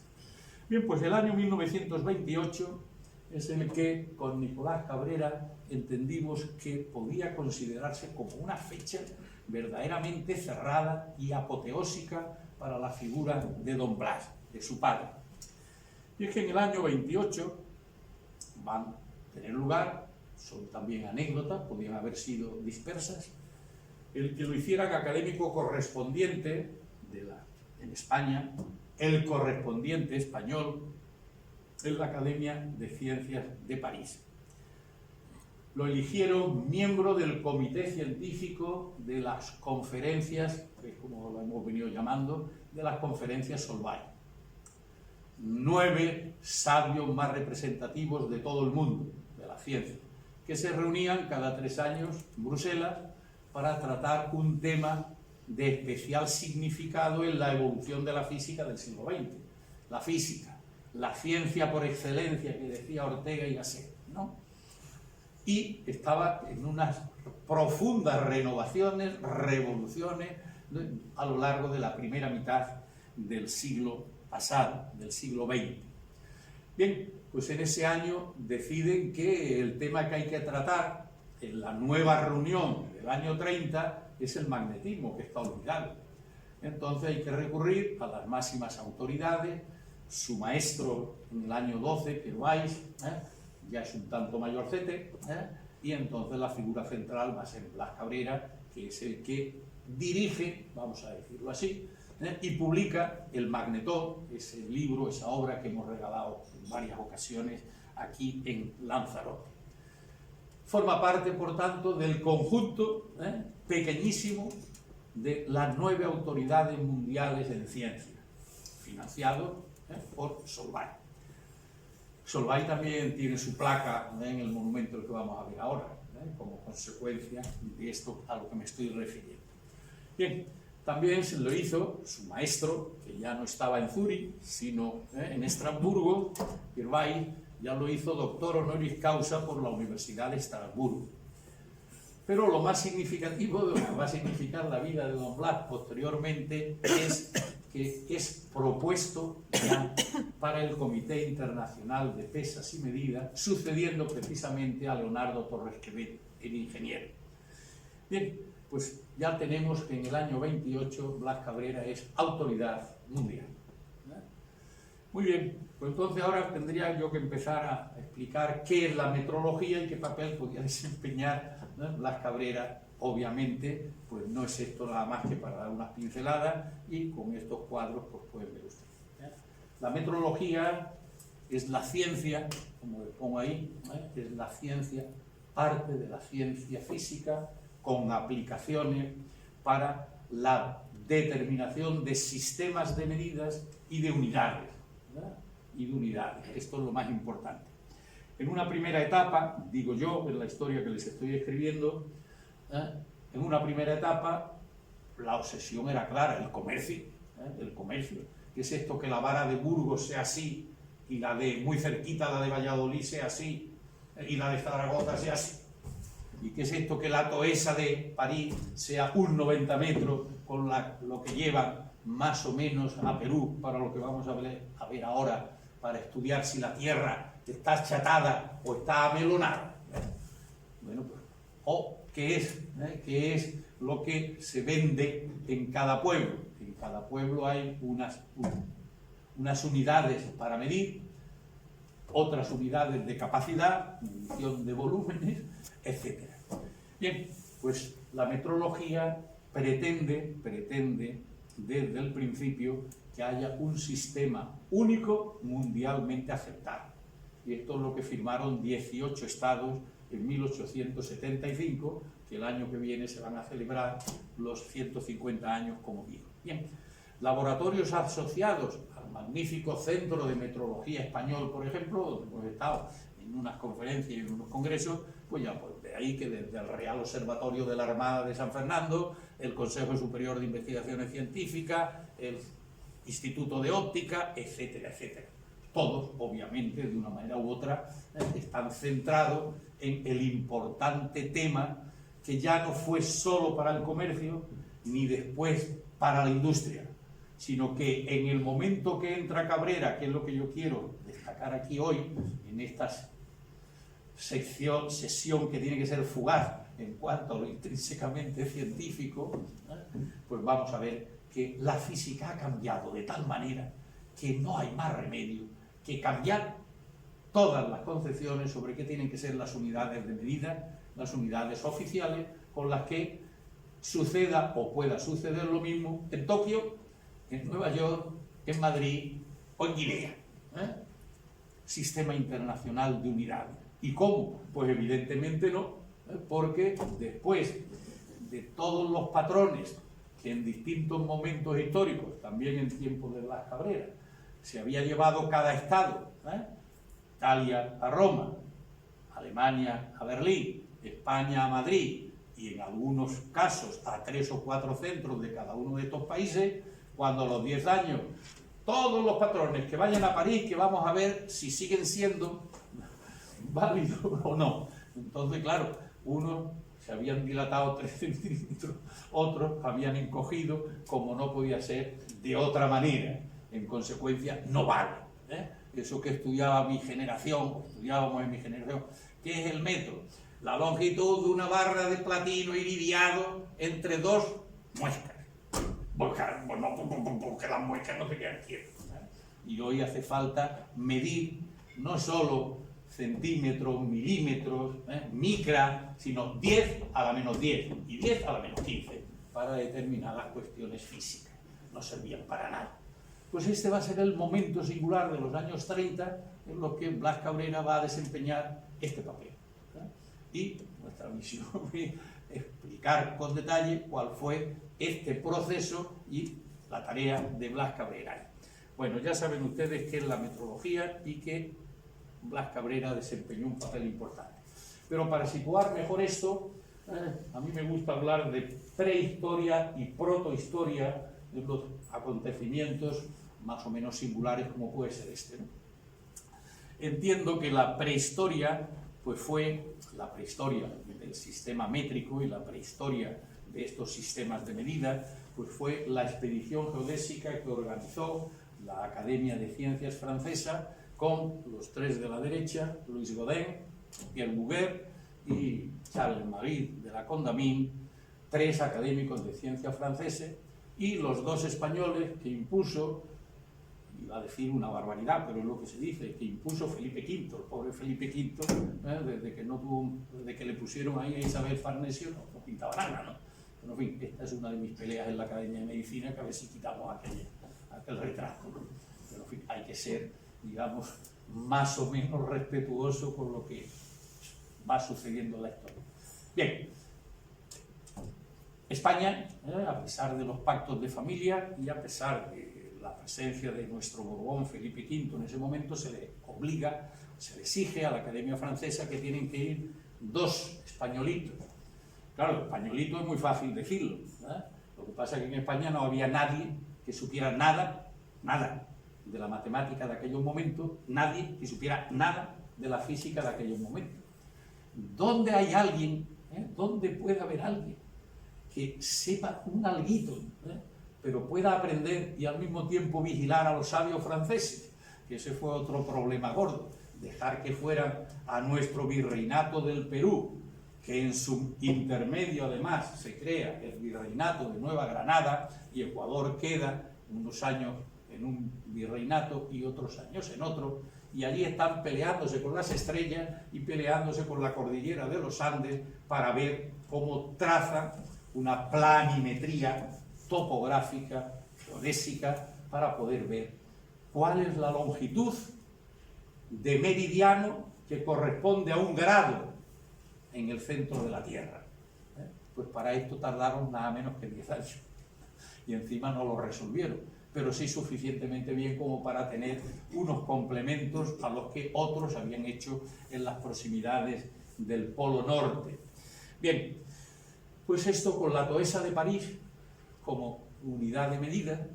Bien, pues el año 1928 es el que con Nicolás Cabrera entendimos que podía considerarse como una fecha verdaderamente cerrada y apoteósica para la figura de don Blas, de su padre. Y es que en el año 28 van a tener lugar, son también anécdotas, podían haber sido dispersas, el que lo hicieran académico correspondiente en España, el correspondiente español en la Academia de Ciencias de París. Lo eligieron miembro del comité científico de las conferencias, que es como lo hemos venido llamando, de las conferencias Solvay. 9 sabios más representativos de todo el mundo, de la ciencia, que se reunían cada 3 años en Bruselas para tratar un tema de especial significado en la evolución de la física del siglo XX. La física, la ciencia por excelencia, que decía Ortega y Gasset, ¿no? Y estaba en unas profundas renovaciones, revoluciones, ¿no?, a lo largo de la primera mitad del siglo pasado, del siglo XX. Bien, pues en ese año deciden que el tema que hay que tratar en la nueva reunión del año 30 es el magnetismo, que está olvidado. Entonces hay que recurrir a las máximas autoridades. Su maestro en el año 12, Pierre Weiss, ya es un tanto mayorcete, y entonces la figura central va a ser Blas Cabrera, que es el que dirige, vamos a decirlo así, y publica el Magnetón, ese libro, esa obra que hemos regalado en varias ocasiones aquí en Lanzarote. Forma parte, por tanto, del conjunto pequeñísimo de las 9 autoridades mundiales en ciencia, financiado por Solvay. Solvay también tiene su placa en el monumento que vamos a ver ahora, como consecuencia de esto a lo que me estoy refiriendo. Bien, también se lo hizo su maestro, que ya no estaba en Zúrich, sino en Estrasburgo. Pierre Weiss ya lo hizo doctor honoris causa por la Universidad de Estrasburgo. Pero lo más significativo, de lo que va a significar la vida de don Blas posteriormente, es que es propuesto ya para el Comité Internacional de Pesas y Medidas, sucediendo precisamente a Leonardo Torres Quevedo, el ingeniero. Bien, pues ya tenemos que en el año 28 Blas Cabrera es autoridad mundial. Muy bien, pues entonces ahora tendría yo que empezar a explicar qué es la metrología y qué papel podía desempeñar, ¿no?, Blas Cabrera. Obviamente, pues no es esto nada más que para dar unas pinceladas, y con estos cuadros pues pueden ver ustedes. La metrología es la ciencia, como le pongo ahí, es la ciencia, parte de la ciencia física, con aplicaciones para la determinación de sistemas de medidas y de unidades, ¿verdad? y de unidades. Esto es lo más importante. En una primera etapa, digo yo, en la historia que les estoy escribiendo, en una primera etapa la obsesión era clara, el comercio. ¿Qué es esto que la vara de Burgos sea así y la de muy cerquita, la de Valladolid, sea así y la de Zaragoza sea así? ¿Y qué es esto que la toesa de París sea un 90 metros con lo que llevan más o menos a Perú, para lo que vamos a ver ahora, para estudiar si la tierra está achatada o está amelonada? Bueno, pues, ¿qué es lo que se vende en cada pueblo? En cada pueblo hay unas unidades para medir, otras unidades de capacidad, medición de volúmenes, etc. Bien, pues la metrología pretende desde el principio que haya un sistema único mundialmente aceptado. Y esto es lo que firmaron 18 estados en 1875, que el año que viene se van a celebrar los 150 años, como digo. Bien, laboratorios asociados al magnífico Centro de Metrología Español, por ejemplo, donde hemos estado en unas conferencias y en unos congresos, pues ya pues de ahí que desde el Real Observatorio de la Armada de San Fernando, el Consejo Superior de Investigaciones Científicas, el Instituto de Óptica, etcétera, etcétera. Todos, obviamente, de una manera u otra, están centrados en el importante tema que ya no fue solo para el comercio, ni después para la industria, sino que en el momento que entra Cabrera, que es lo que yo quiero destacar aquí hoy, en esta sesión que tiene que ser fugaz en cuanto a lo intrínsecamente científico, pues vamos a ver que la física ha cambiado de tal manera que no hay más remedio que cambiar todas las concepciones sobre qué tienen que ser las unidades de medida, las unidades oficiales, con las que suceda o pueda suceder lo mismo en Tokio, en Nueva York, en Madrid o en Guinea. Sistema internacional de unidades. ¿Y cómo? Pues evidentemente no, porque después de todos los patrones que en distintos momentos históricos, también en tiempos de Blas Cabrera, se había llevado cada estado, Italia a Roma, Alemania a Berlín, España a Madrid, y en algunos casos a 3 o 4 centros de cada uno de estos países, cuando a los 10 años todos los patrones que vayan a París, que vamos a ver si siguen siendo válidos o no. Entonces, claro, unos se habían dilatado 3 centímetros, otros habían encogido, como no podía ser de otra manera. En consecuencia, no vale. Eso que estudiaba mi generación, estudiábamos en mi generación, ¿qué es el método? La longitud de una barra de platino iridiado entre 2 muescas. Porque las muescas no se quedan quietas. Y hoy hace falta medir no solo centímetros, milímetros, micra, sino 10 a la menos 10 y 10 a la menos 15 para determinadas cuestiones físicas. No servían para nada. Pues este va a ser el momento singular de los años 30 en los que Blas Cabrera va a desempeñar este papel. Y nuestra misión es explicar con detalle cuál fue este proceso y la tarea de Blas Cabrera. Bueno, ya saben ustedes qué es la metrología y que Blas Cabrera desempeñó un papel importante. Pero para situar mejor esto, a mí me gusta hablar de prehistoria y protohistoria de los acontecimientos más o menos singulares como puede ser este, ¿no? Entiendo que la prehistoria pues fue la prehistoria del sistema métrico y la prehistoria de estos sistemas de medida, pues fue la expedición geodésica que organizó la Academia de Ciencias francesa con los 3 de la derecha, Louis Gaudin, Pierre Bouguer y Charles Marie de la Condamine, 3 académicos de ciencias franceses, y los 2 españoles que impuso, iba a decir una barbaridad, pero es lo que se dice, que impuso Felipe V, el pobre Felipe V, desde que le pusieron ahí a Isabel Farnesio, no pintaba nada, ¿no? Pero en fin, esta es una de mis peleas en la Academia de Medicina, que a ver si quitamos aquel retrato, ¿no? Pero en fin, hay que ser, digamos, más o menos respetuoso con lo que va sucediendo en la historia. Bien, España, a pesar de los pactos de familia y a pesar de la presencia de nuestro Borbón Felipe V en ese momento, se le obliga, se le exige a la Academia Francesa que tienen que ir 2 españolitos. Claro, españolito es muy fácil decirlo, ¿verdad? Lo que pasa es que en España no había nadie que supiera nada de la matemática de aquellos momentos, nadie que supiera nada de la física de aquellos momentos. ¿Dónde hay alguien, dónde puede haber alguien que sepa un alguito, pero pueda aprender y al mismo tiempo vigilar a los sabios franceses? Que ese fue otro problema gordo, dejar que fueran a nuestro virreinato del Perú, que en su intermedio además se crea el virreinato de Nueva Granada, y Ecuador queda unos años en un virreinato y otros años en otro, y allí están peleándose con las estrellas y peleándose con la cordillera de los Andes para ver cómo trazan una planimetría topográfica, geodésica, para poder ver cuál es la longitud de meridiano que corresponde a un grado en el centro de la Tierra. Pues para esto tardaron nada menos que 10 años. Y encima no lo resolvieron, pero sí suficientemente bien como para tener unos complementos a los que otros habían hecho en las proximidades del Polo Norte. Bien, pues esto con la Toesa de París como unidad de medida,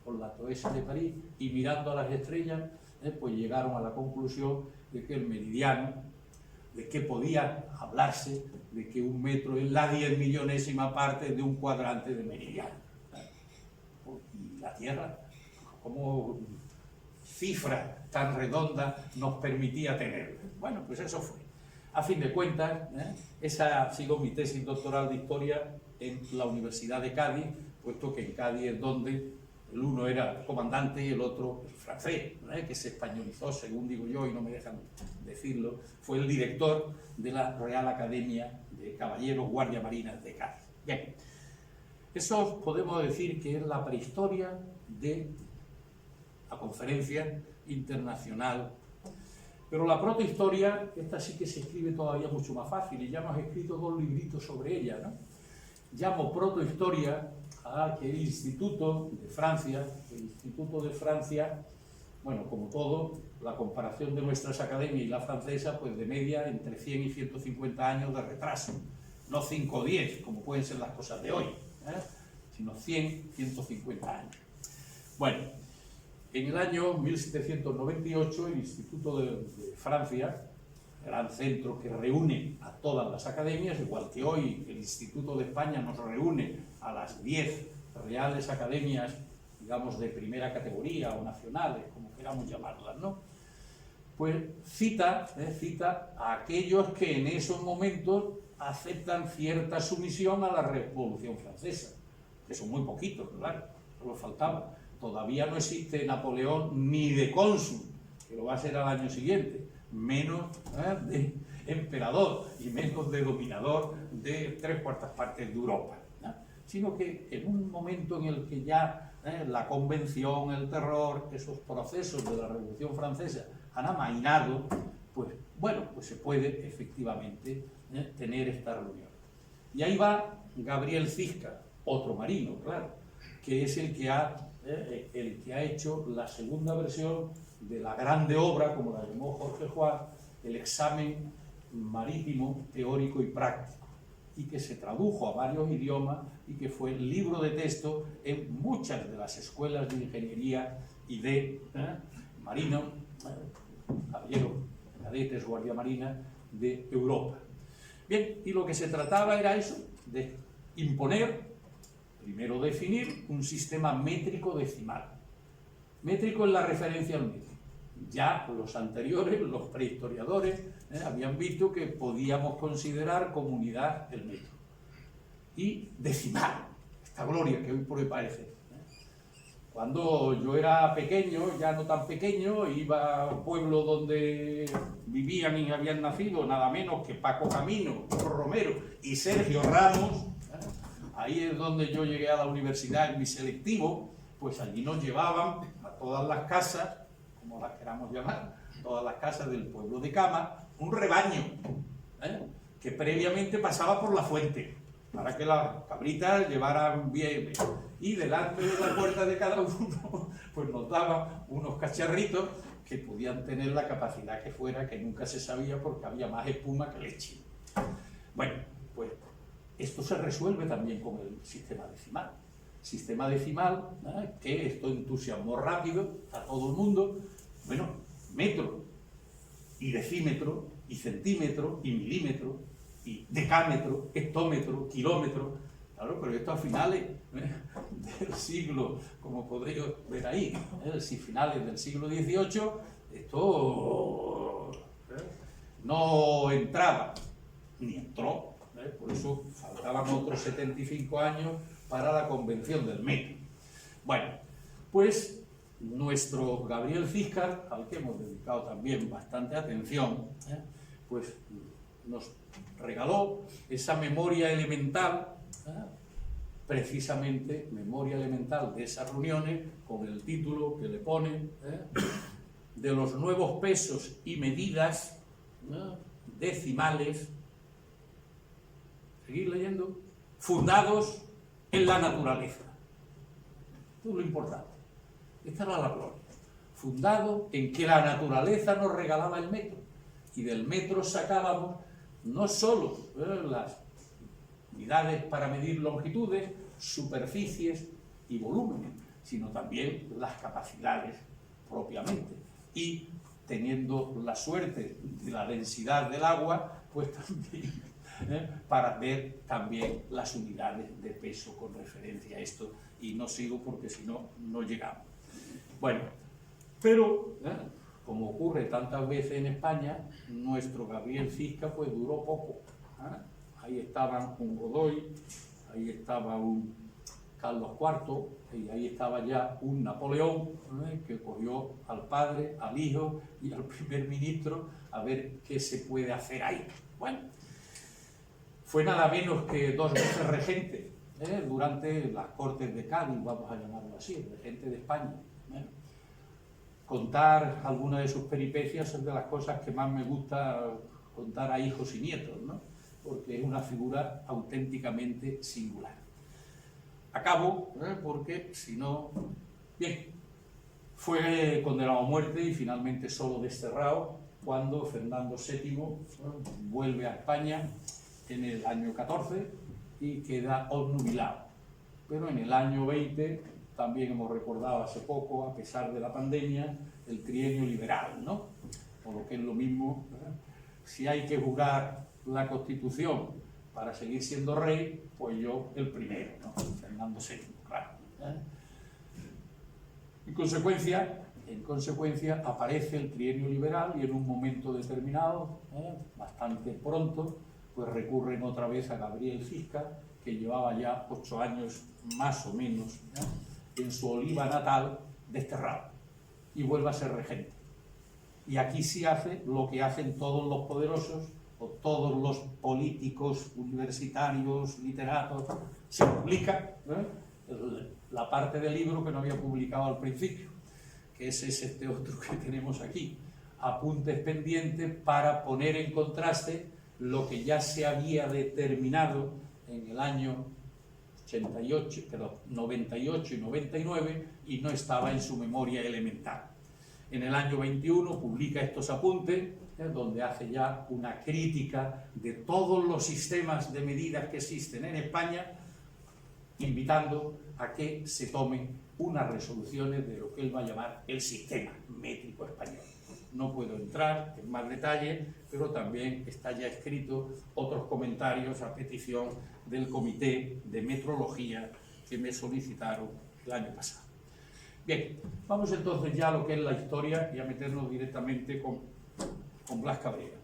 con la Toesa de París, y mirando a las estrellas, pues llegaron a la conclusión de que el meridiano, de que podía hablarse de que 1 metro es la 10.000.000ª parte de un cuadrante de meridiano. Y la Tierra, como cifra tan redonda nos permitía tener. Bueno, pues eso fue. A fin de cuentas, esa ha sido mi tesis doctoral de Historia en la Universidad de Cádiz, puesto que en Cádiz es donde el uno era comandante y el otro el francés, que se españolizó, según digo yo, y no me dejan decirlo, fue el director de la Real Academia de Caballeros Guardia Marina de Cádiz. Bien, eso podemos decir que es la prehistoria de la conferencia internacional. Pero la protohistoria, esta sí que se escribe todavía mucho más fácil, y ya hemos escrito 2 libritos sobre ella, ¿no? Llamo protohistoria a que el Instituto de Francia, bueno, como todo, la comparación de nuestras academias y la francesa, pues de media entre 100 y 150 años de retraso, no 5 o 10, como pueden ser las cosas de hoy, sino 100, 150 años. Bueno, en el año 1798 el Instituto de Francia, gran centro que reúne a todas las academias, igual que hoy el Instituto de España nos reúne a las 10 reales academias, digamos, de primera categoría o nacionales, como queramos llamarlas, ¿no? Pues cita a aquellos que en esos momentos aceptan cierta sumisión a la Revolución Francesa, que son muy poquitos, claro, solo faltaba. Todavía no existe Napoleón ni de cónsul, que lo va a ser al año siguiente, menos de emperador y menos de dominador de 3/4 partes de Europa, ¿no? Sino que en un momento en el que ya la convención, el terror, esos procesos de la Revolución Francesa han amainado, pues bueno, pues se puede efectivamente tener esta reunión. Y ahí va Gabriel Zisca, otro marino, claro, que es el que ha hecho la segunda versión de la grande obra, como la llamó Jorge Juan, el examen marítimo teórico y práctico, y que se tradujo a varios idiomas y que fue el libro de texto en muchas de las escuelas de ingeniería y de marino, caballeros, cadetes, guardia marina de Europa. Bien, y lo que se trataba era eso, de imponer, primero definir un sistema métrico decimal. Métrico es la referencia al metro. Ya los anteriores, los prehistoriadores, habían visto que podíamos considerar como unidad el metro. Y decimal, esta gloria que hoy por hoy parece. Cuando yo era pequeño, ya no tan pequeño, iba a un pueblo donde vivían y habían nacido nada menos que Paco Camino, Romero y Sergio Ramos. Ahí es donde yo llegué a la universidad en mi selectivo, pues allí nos llevaban a todas las casas, como las queramos llamar, todas las casas del pueblo de Cama, un rebaño, que previamente pasaba por la fuente. para que las cabritas llevaran bien. Y delante de la puerta de cada uno, pues nos daban unos cacharritos que podían tener la capacidad que fuera, que nunca se sabía porque había más espuma que leche. Bueno, pues esto se resuelve también con el sistema decimal. Sistema decimal, que esto entusiasmó rápido a todo el mundo. Bueno, metro y decímetro y centímetro y milímetro y decámetro, hectómetro, kilómetro. Claro, pero esto a finales del siglo, como podréis ver ahí, finales del siglo XVIII, esto no entraba, ni entró. Por eso faltaban otros 75 años para la convención del metro. Bueno, pues nuestro Gabriel Císcar, al que hemos dedicado también bastante atención, pues nos regaló esa memoria elemental, precisamente memoria elemental de esas reuniones, con el título que le ponen, de los nuevos pesos y medidas decimales, seguir leyendo, fundados en la naturaleza. Esto es lo importante. Esta era la gloria. Fundado en que la naturaleza nos regalaba el metro. Y del metro sacábamos no solo las unidades para medir longitudes, superficies y volúmenes, sino también las capacidades propiamente. Y teniendo la suerte de la densidad del agua, pues también para ver también las unidades de peso con referencia a esto. Y no sigo porque si no, no llegamos. Bueno, pero como ocurre tantas veces en España, nuestro Gabriel Císcar pues duró poco. Ahí estaban un Godoy, ahí estaba un Carlos IV, y ahí estaba ya un Napoleón, que cogió al padre, al hijo y al primer ministro a ver qué se puede hacer ahí. Bueno, fue nada menos que 2 veces regente durante las Cortes de Cádiz, vamos a llamarlo así, regente de España. Contar alguna de sus peripecias es de las cosas que más me gusta contar a hijos y nietos, ¿no? Porque es una figura auténticamente singular. Acabo, porque si no... Bien, fue condenado a muerte y finalmente solo desterrado cuando Fernando VII vuelve a España en el año 14 y queda obnubilado. Pero en el año 20, también hemos recordado hace poco, a pesar de la pandemia, el trienio liberal, ¿no? O lo que es lo mismo, si hay que jurar la Constitución para seguir siendo rey, pues yo el primero, ¿no? Fernando VII, claro. En consecuencia, aparece el trienio liberal y en un momento determinado, bastante pronto, pues recurren otra vez a Gabriel Císcar, que llevaba ya 8 años más o menos en su Oliva natal desterrado, y vuelve a ser regente. Y aquí sí hace lo que hacen todos los poderosos o todos los políticos, universitarios, literatos. Se publica la parte del libro que no había publicado al principio, que es este otro que tenemos aquí, apuntes pendientes para poner en contraste lo que ya se había determinado en el año 98 y 99 y no estaba en su memoria elemental. En el año 21 publica estos apuntes, donde hace ya una crítica de todos los sistemas de medidas que existen en España, invitando a que se tomen unas resoluciones de lo que él va a llamar el sistema métrico español. No puedo entrar en más detalle, pero también está ya escrito otros comentarios a petición del Comité de Metrología que me solicitaron el año pasado. Bien, vamos entonces ya a lo que es la historia y a meternos directamente con Blas Cabrera.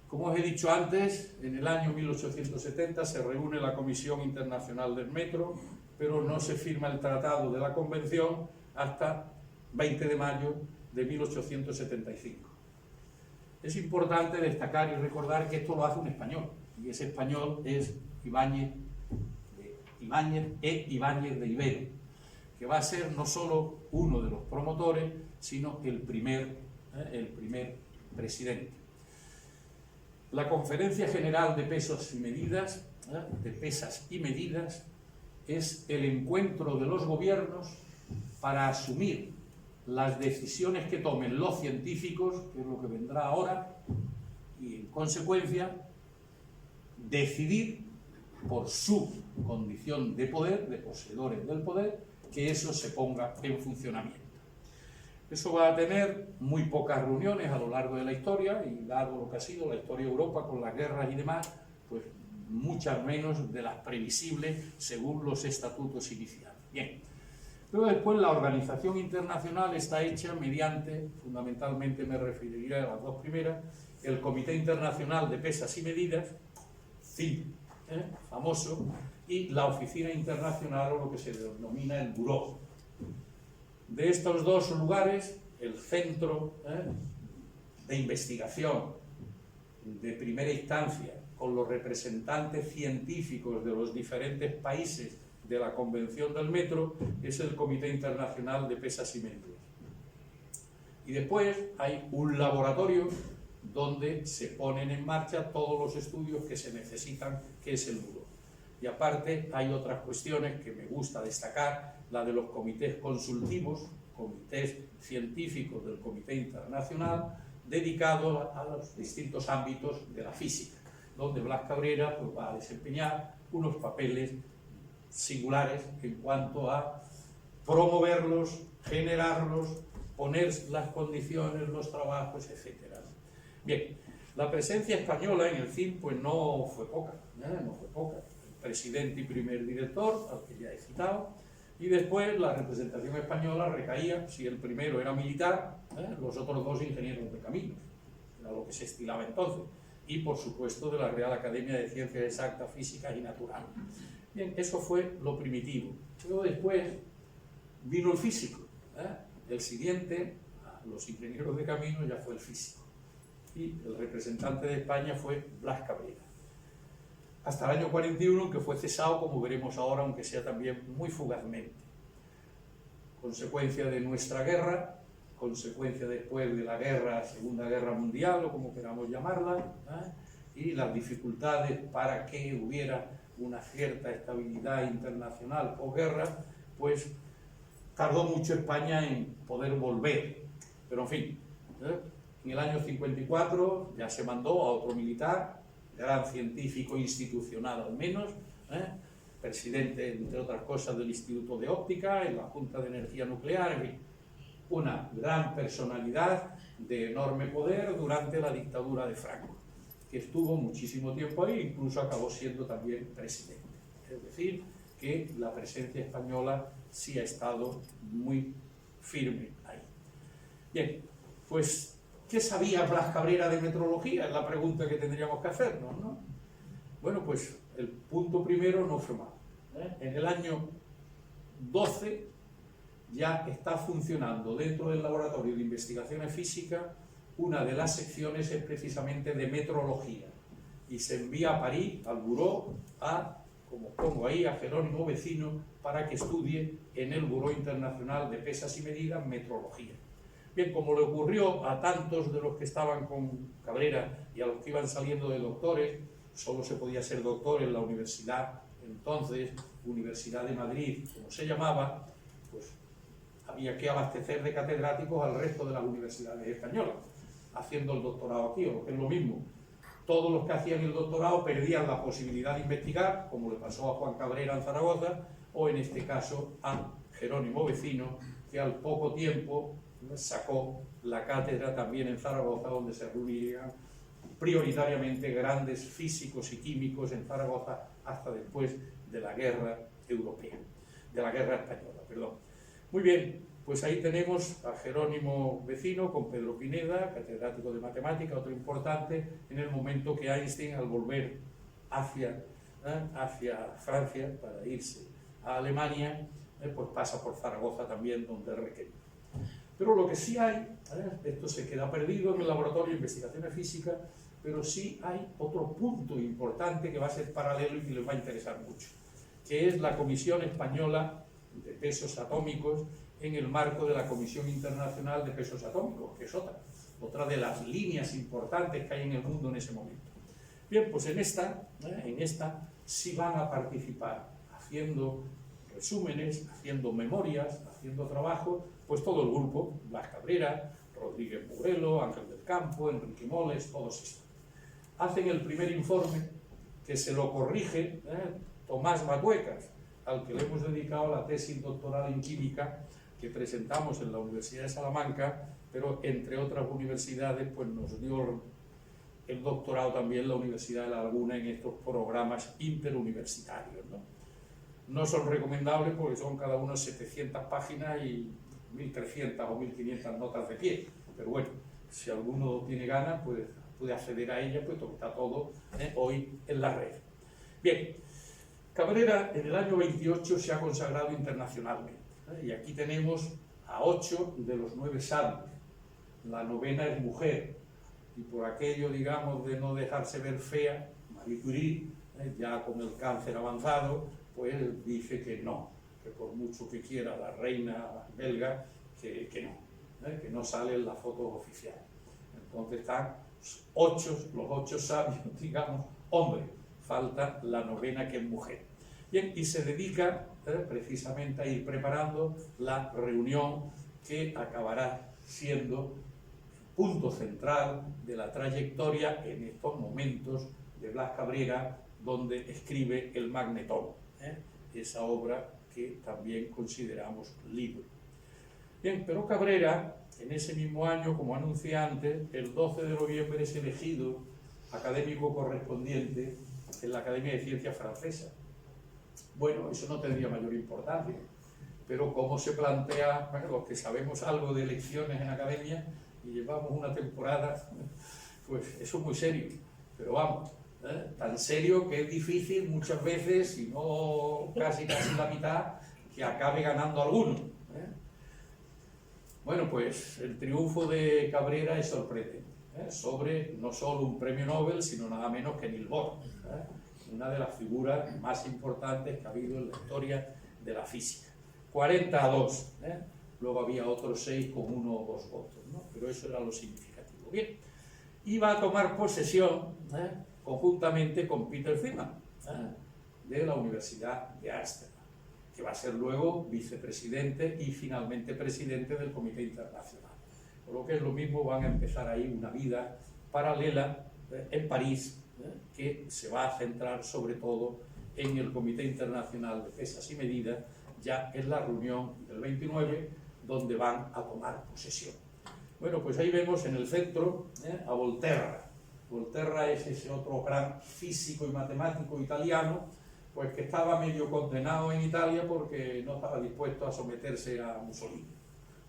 Como os he dicho antes, en el año 1870 se reúne la Comisión Internacional del Metro, pero no se firma el Tratado de la Convención hasta 20 de mayo de 1875. Es importante destacar y recordar que esto lo hace un español, y ese español es Ibáñez de Ibero, que va a ser no solo uno de los promotores, sino el primer presidente. La Conferencia General de Pesos y Medidas, de Pesas y Medidas, es el encuentro de los gobiernos para asumir las decisiones que tomen los científicos, que es lo que vendrá ahora, y en consecuencia decidir por su condición de poder, de poseedores del poder, que eso se ponga en funcionamiento. Eso va a tener muy pocas reuniones a lo largo de la historia, y dado lo que ha sido la historia de Europa con las guerras y demás, pues muchas menos de las previsibles según los estatutos iniciales. Bien, luego después la organización internacional está hecha mediante, fundamentalmente me referiré a las dos primeras, el Comité Internacional de Pesas y Medidas, CIP, famoso, y la Oficina Internacional, o lo que se denomina el Buró. De estos dos lugares, el centro de investigación de primera instancia, con los representantes científicos de los diferentes países de la Convención del Metro, es el Comité Internacional de Pesas y Medidas. Y después hay un laboratorio donde se ponen en marcha todos los estudios que se necesitan, que es el Buró. Y aparte hay otras cuestiones que me gusta destacar, la de los comités consultivos, comités científicos del Comité Internacional, dedicados a los distintos ámbitos de la física, donde Blas Cabrera pues, va a desempeñar unos papeles singulares en cuanto a promoverlos, generarlos, poner las condiciones, los trabajos, etc. Bien, la presencia española en el CIP pues no fue poca, no fue poca. El presidente y primer director, al que ya he citado, y después la representación española recaía, si el primero era militar, los otros dos ingenieros de caminos, era lo que se estilaba entonces, y por supuesto de la Real Academia de Ciencias Exactas, Físicas y Naturales. Bien, eso fue lo primitivo. Luego después vino el físico, el siguiente, a los ingenieros de caminos, ya fue el físico. Y el representante de España fue Blas Cabrera. Hasta el año 41, que fue cesado, como veremos ahora, aunque sea también muy fugazmente. Consecuencia de nuestra guerra, consecuencia después de la guerra, Segunda Guerra Mundial, o como queramos llamarla, y las dificultades para que hubiera una cierta estabilidad internacional posguerra, pues tardó mucho España en poder volver. Pero en fin, en el año 54 ya se mandó a otro militar, gran científico institucional al menos, presidente, entre otras cosas, del Instituto de Óptica, en la Junta de Energía Nuclear, en fin, una gran personalidad de enorme poder durante la dictadura de Franco, que estuvo muchísimo tiempo ahí, incluso acabó siendo también presidente. Es decir, que la presencia española sí ha estado muy firme ahí. Bien, pues ¿qué sabía Blas Cabrera de metrología? Es la pregunta que tendríamos que hacernos, ¿no? Bueno, pues el punto primero no fue malo. En el año 12 ya está funcionando dentro del Laboratorio de Investigaciones Físicas, una de las secciones es precisamente de metrología, y se envía a París, al Buró, como pongo ahí, a Jerónimo Vecino, para que estudie en el Buró Internacional de Pesas y Medidas metrología. Bien, como le ocurrió a tantos de los que estaban con Cabrera y a los que iban saliendo de doctores, solo se podía ser doctor en la universidad, entonces, Universidad de Madrid, como se llamaba, pues había que abastecer de catedráticos al resto de las universidades españolas, haciendo el doctorado aquí, o lo que es lo mismo. Todos los que hacían el doctorado perdían la posibilidad de investigar, como le pasó a Juan Cabrera en Zaragoza, o en este caso a Jerónimo Vecino, que al poco tiempo sacó la cátedra también en Zaragoza, donde se reunían prioritariamente grandes físicos y químicos en Zaragoza hasta después de la guerra europea, de la guerra española, perdón. Muy bien, pues ahí tenemos a Jerónimo Vecino con Pedro Pineda, catedrático de matemática, otro importante, en el momento que Einstein, al volver hacia Francia para irse a Alemania, pues pasa por Zaragoza también, donde es requerido. Pero lo que sí hay, esto se queda perdido en el laboratorio de investigaciones físicas, pero sí hay otro punto importante que va a ser paralelo y que les va a interesar mucho, que es la Comisión Española de Pesos Atómicos en el marco de la Comisión Internacional de Pesos Atómicos, que es otra de las líneas importantes que hay en el mundo en ese momento. Bien, pues en esta sí van a participar, haciendo resúmenes, haciendo memorias, haciendo trabajo, pues todo el grupo, Blas Cabrera, Rodríguez Burelo, Ángel del Campo, Enrique Moles, todos estos. Hacen el primer informe, que se lo corrige Tomás Matuecas, al que le hemos dedicado la tesis doctoral en química que presentamos en la Universidad de Salamanca, pero entre otras universidades pues nos dio el doctorado también la Universidad de La Laguna en estos programas interuniversitarios, No son recomendables porque son cada uno 700 páginas y 1.300 o 1.500 notas de pie, pero bueno, si alguno tiene ganas, pues puede acceder a ella, pues está todo hoy en la red. Bien, Cabrera en el año 28 se ha consagrado internacionalmente, y aquí tenemos a 8 de los 9 sabios. La novena es mujer, y por aquello, digamos, de no dejarse ver fea, Marie Curie, ya con el cáncer avanzado, pues dice que no, que por mucho que quiera la reina belga, que no sale en la foto oficial. Entonces están los 8 sabios, digamos, hombres, falta la novena que es mujer. Bien, y se dedica precisamente a ir preparando la reunión que acabará siendo punto central de la trayectoria en estos momentos de Blas Cabrera, donde escribe el Magnetón, esa obra que también consideramos libro. Bien, pero Cabrera, en ese mismo año, como anuncié antes, el 12 de noviembre es elegido académico correspondiente en la Academia de Ciencias Francesa. Bueno, eso no tendría mayor importancia, pero como se plantea, bueno, los que sabemos algo de elecciones en academia y llevamos una temporada, pues eso es muy serio, pero vamos, tan serio que es difícil muchas veces, si no casi la mitad, que acabe ganando alguno. Bueno, pues el triunfo de Cabrera es sorprendente, sobre no solo un premio Nobel, sino nada menos que Niels Bohr, una de las figuras más importantes que ha habido en la historia de la física. 40-2, luego había otros 6 con 1 o 2 votos, pero eso era lo significativo. Bien, y va a tomar posesión conjuntamente con Peter Zeeman, de la Universidad de Ámsterdam, que va a ser luego vicepresidente y finalmente presidente del Comité Internacional. Por lo que es lo mismo, van a empezar ahí una vida paralela en París, que se va a centrar sobre todo en el Comité Internacional de Pesas y Medidas, ya en la reunión del 29, donde van a tomar posesión. Bueno, pues ahí vemos en el centro a Volterra. Volterra es ese otro gran físico y matemático italiano, pues que estaba medio condenado en Italia porque no estaba dispuesto a someterse a Mussolini.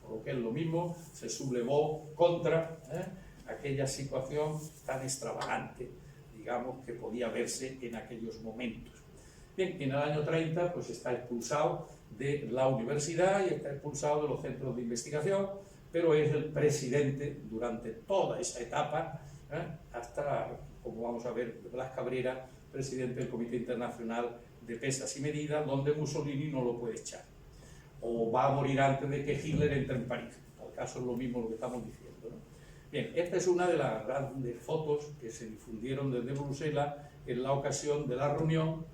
Por lo que es lo mismo, se sublevó contra aquella situación tan extravagante, digamos, que podía verse en aquellos momentos. Bien, en el año 30 pues está expulsado de la universidad y está expulsado de los centros de investigación, pero es el presidente durante toda esa etapa, hasta, como vamos a ver, Blas Cabrera, presidente del Comité Internacional de Pesas y Medidas, donde Mussolini no lo puede echar. O va a morir antes de que Hitler entre en París. Al caso es lo mismo lo que estamos diciendo, ¿no? Bien, esta es una de las grandes fotos que se difundieron desde Bruselas en la ocasión de la reunión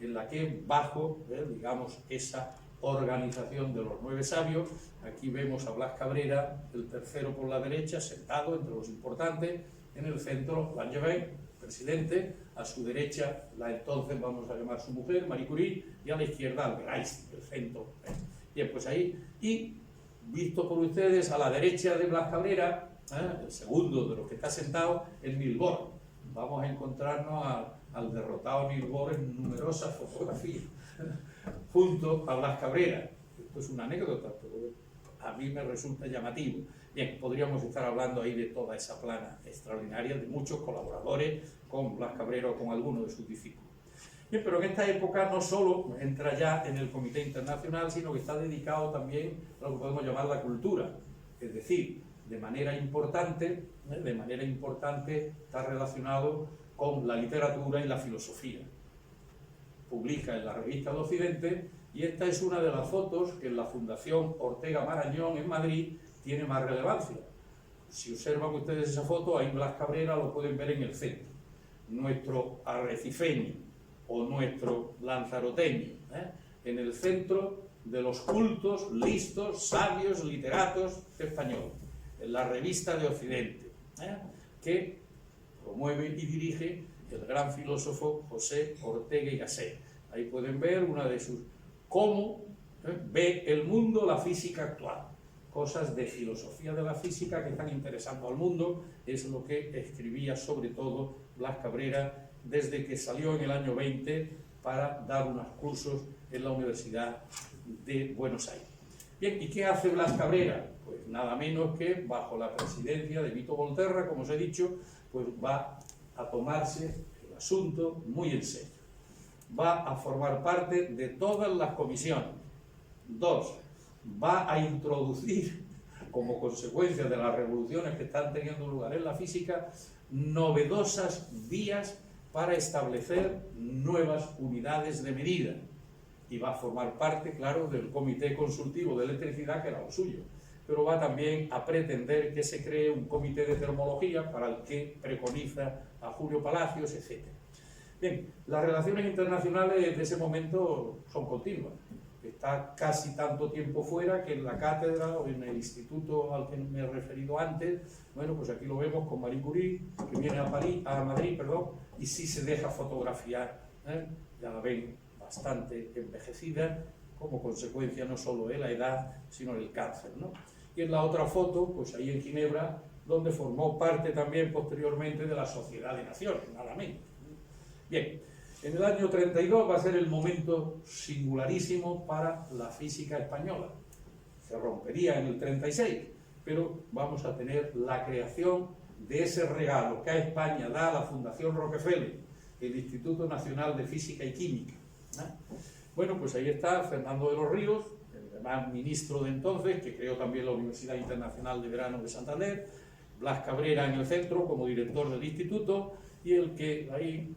en la que bajo, digamos, esa organización de los 9 sabios, aquí vemos a Blas Cabrera, el tercero por la derecha, sentado entre los importantes, en el centro Langevin, presidente, a su derecha la entonces vamos a llamar su mujer, Marie Curie, y a la izquierda Albert Einstein, el centro. Bien, pues ahí, y visto por ustedes a la derecha de Blas Cabrera, el segundo de los que está sentado, es Niels Bohr. Vamos a encontrarnos al derrotado Niels Bohr en numerosas fotografías, junto a Blas Cabrera. Esto es una anécdota, pero a mí me resulta llamativo. Bien, podríamos estar hablando ahí de toda esa plana extraordinaria, de muchos colaboradores con Blas Cabrera o con alguno de sus discípulos. Bien, pero en esta época no solo entra ya en el Comité Internacional, sino que está dedicado también a lo que podemos llamar la cultura. Es decir, de manera importante está relacionado con la literatura y la filosofía. Publica en la Revista del Occidente, y esta es una de las fotos que en la Fundación Ortega Marañón en Madrid tiene más relevancia. Si observan ustedes esa foto, ahí Blas Cabrera lo pueden ver en el centro. nuestro arrecifeño o nuestro lanzaroteño, en el centro de los cultos, listos, sabios, literatos españoles, en la Revista de Occidente, que promueve y dirige el gran filósofo José Ortega y Gasset. Ahí pueden ver una de sus cómo ve el mundo la física actual. Cosas de filosofía de la física que están interesando al mundo, es lo que escribía sobre todo Blas Cabrera desde que salió en el año 20 para dar unos cursos en la Universidad de Buenos Aires. Bien, ¿y qué hace Blas Cabrera? Pues nada menos que bajo la presidencia de Vito Volterra, como os he dicho, pues va a tomarse el asunto muy en serio. Va a formar parte de todas las comisiones. 2. Va a introducir, como consecuencia de las revoluciones que están teniendo lugar en la física, novedosas vías para establecer nuevas unidades de medida. Y va a formar parte, claro, del Comité Consultivo de Electricidad, que era lo suyo. Pero va también a pretender que se cree un comité de termología para el que preconiza a Julio Palacios, etc. Bien, las relaciones internacionales de ese momento son continuas. Está casi tanto tiempo fuera que en la cátedra o en el instituto al que me he referido antes, bueno, pues aquí lo vemos con Marie Curie, que viene a Madrid, y sí se deja fotografiar, ya la ven bastante envejecida, como consecuencia no solo de la edad, sino del cáncer, ¿no? Y en la otra foto, pues ahí en Ginebra, donde formó parte también posteriormente de la Sociedad de Naciones, nada menos. Bien, en el año 32 va a ser el momento singularísimo para la física española. Se rompería en el 36, pero vamos a tener la creación de ese regalo que a España da la Fundación Rockefeller, el Instituto Nacional de Física y Química. Bueno, pues ahí está Fernando de los Ríos, el gran ministro de entonces, que creó también la Universidad Internacional de Verano de Santander, Blas Cabrera en el centro como director del instituto, y el que ahí,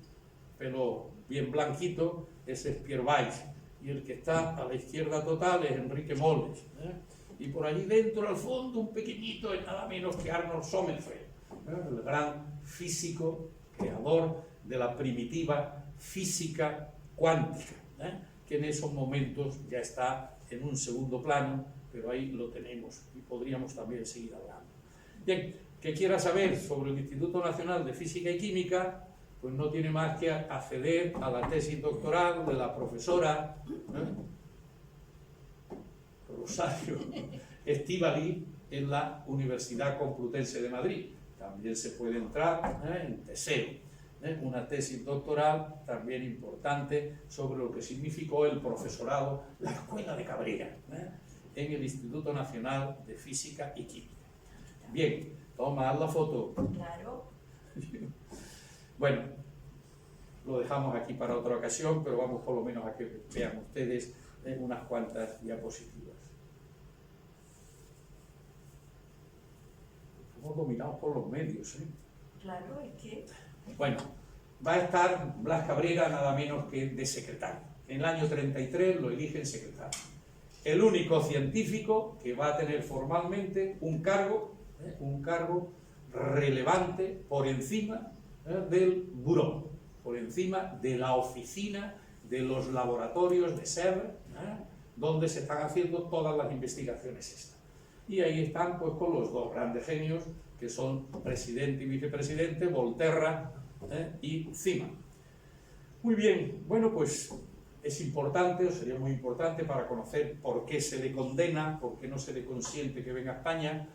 pelo bien blanquito, ese es Pierre Weiss, y el que está a la izquierda total es Enrique Moles, y por allí dentro, al fondo, un pequeñito, es nada menos que Arnold Sommerfeld, el gran físico, creador de la primitiva física cuántica, que en esos momentos ya está en un segundo plano, pero ahí lo tenemos y podríamos también seguir hablando. Bien, que quiera saber sobre el Instituto Nacional de Física y Química, pues no tiene más que acceder a la tesis doctoral de la profesora Rosario Estíbaliz en la Universidad Complutense de Madrid. También se puede entrar en Teseo, una tesis doctoral también importante sobre lo que significó el profesorado, la Escuela de Cabrera, en el Instituto Nacional de Física y Química. Bien, toma la foto. Claro. Bueno, lo dejamos aquí para otra ocasión, pero vamos por lo menos a que vean ustedes unas cuantas diapositivas. Estamos dominados por los medios, ¿eh? Claro, es que... Bueno, va a estar Blas Cabrera nada menos que de secretario. En el año 33 lo eligen secretario. El único científico que va a tener formalmente un cargo relevante por encima del buró, por encima de la oficina de los laboratorios de Sèvres, donde se están haciendo todas las investigaciones estas. Y ahí están pues con los dos grandes genios que son presidente y vicepresidente, Volterra y Zeeman. Muy bien, bueno, pues es importante, o sería muy importante para conocer por qué se le condena, por qué no se le consiente que venga a España,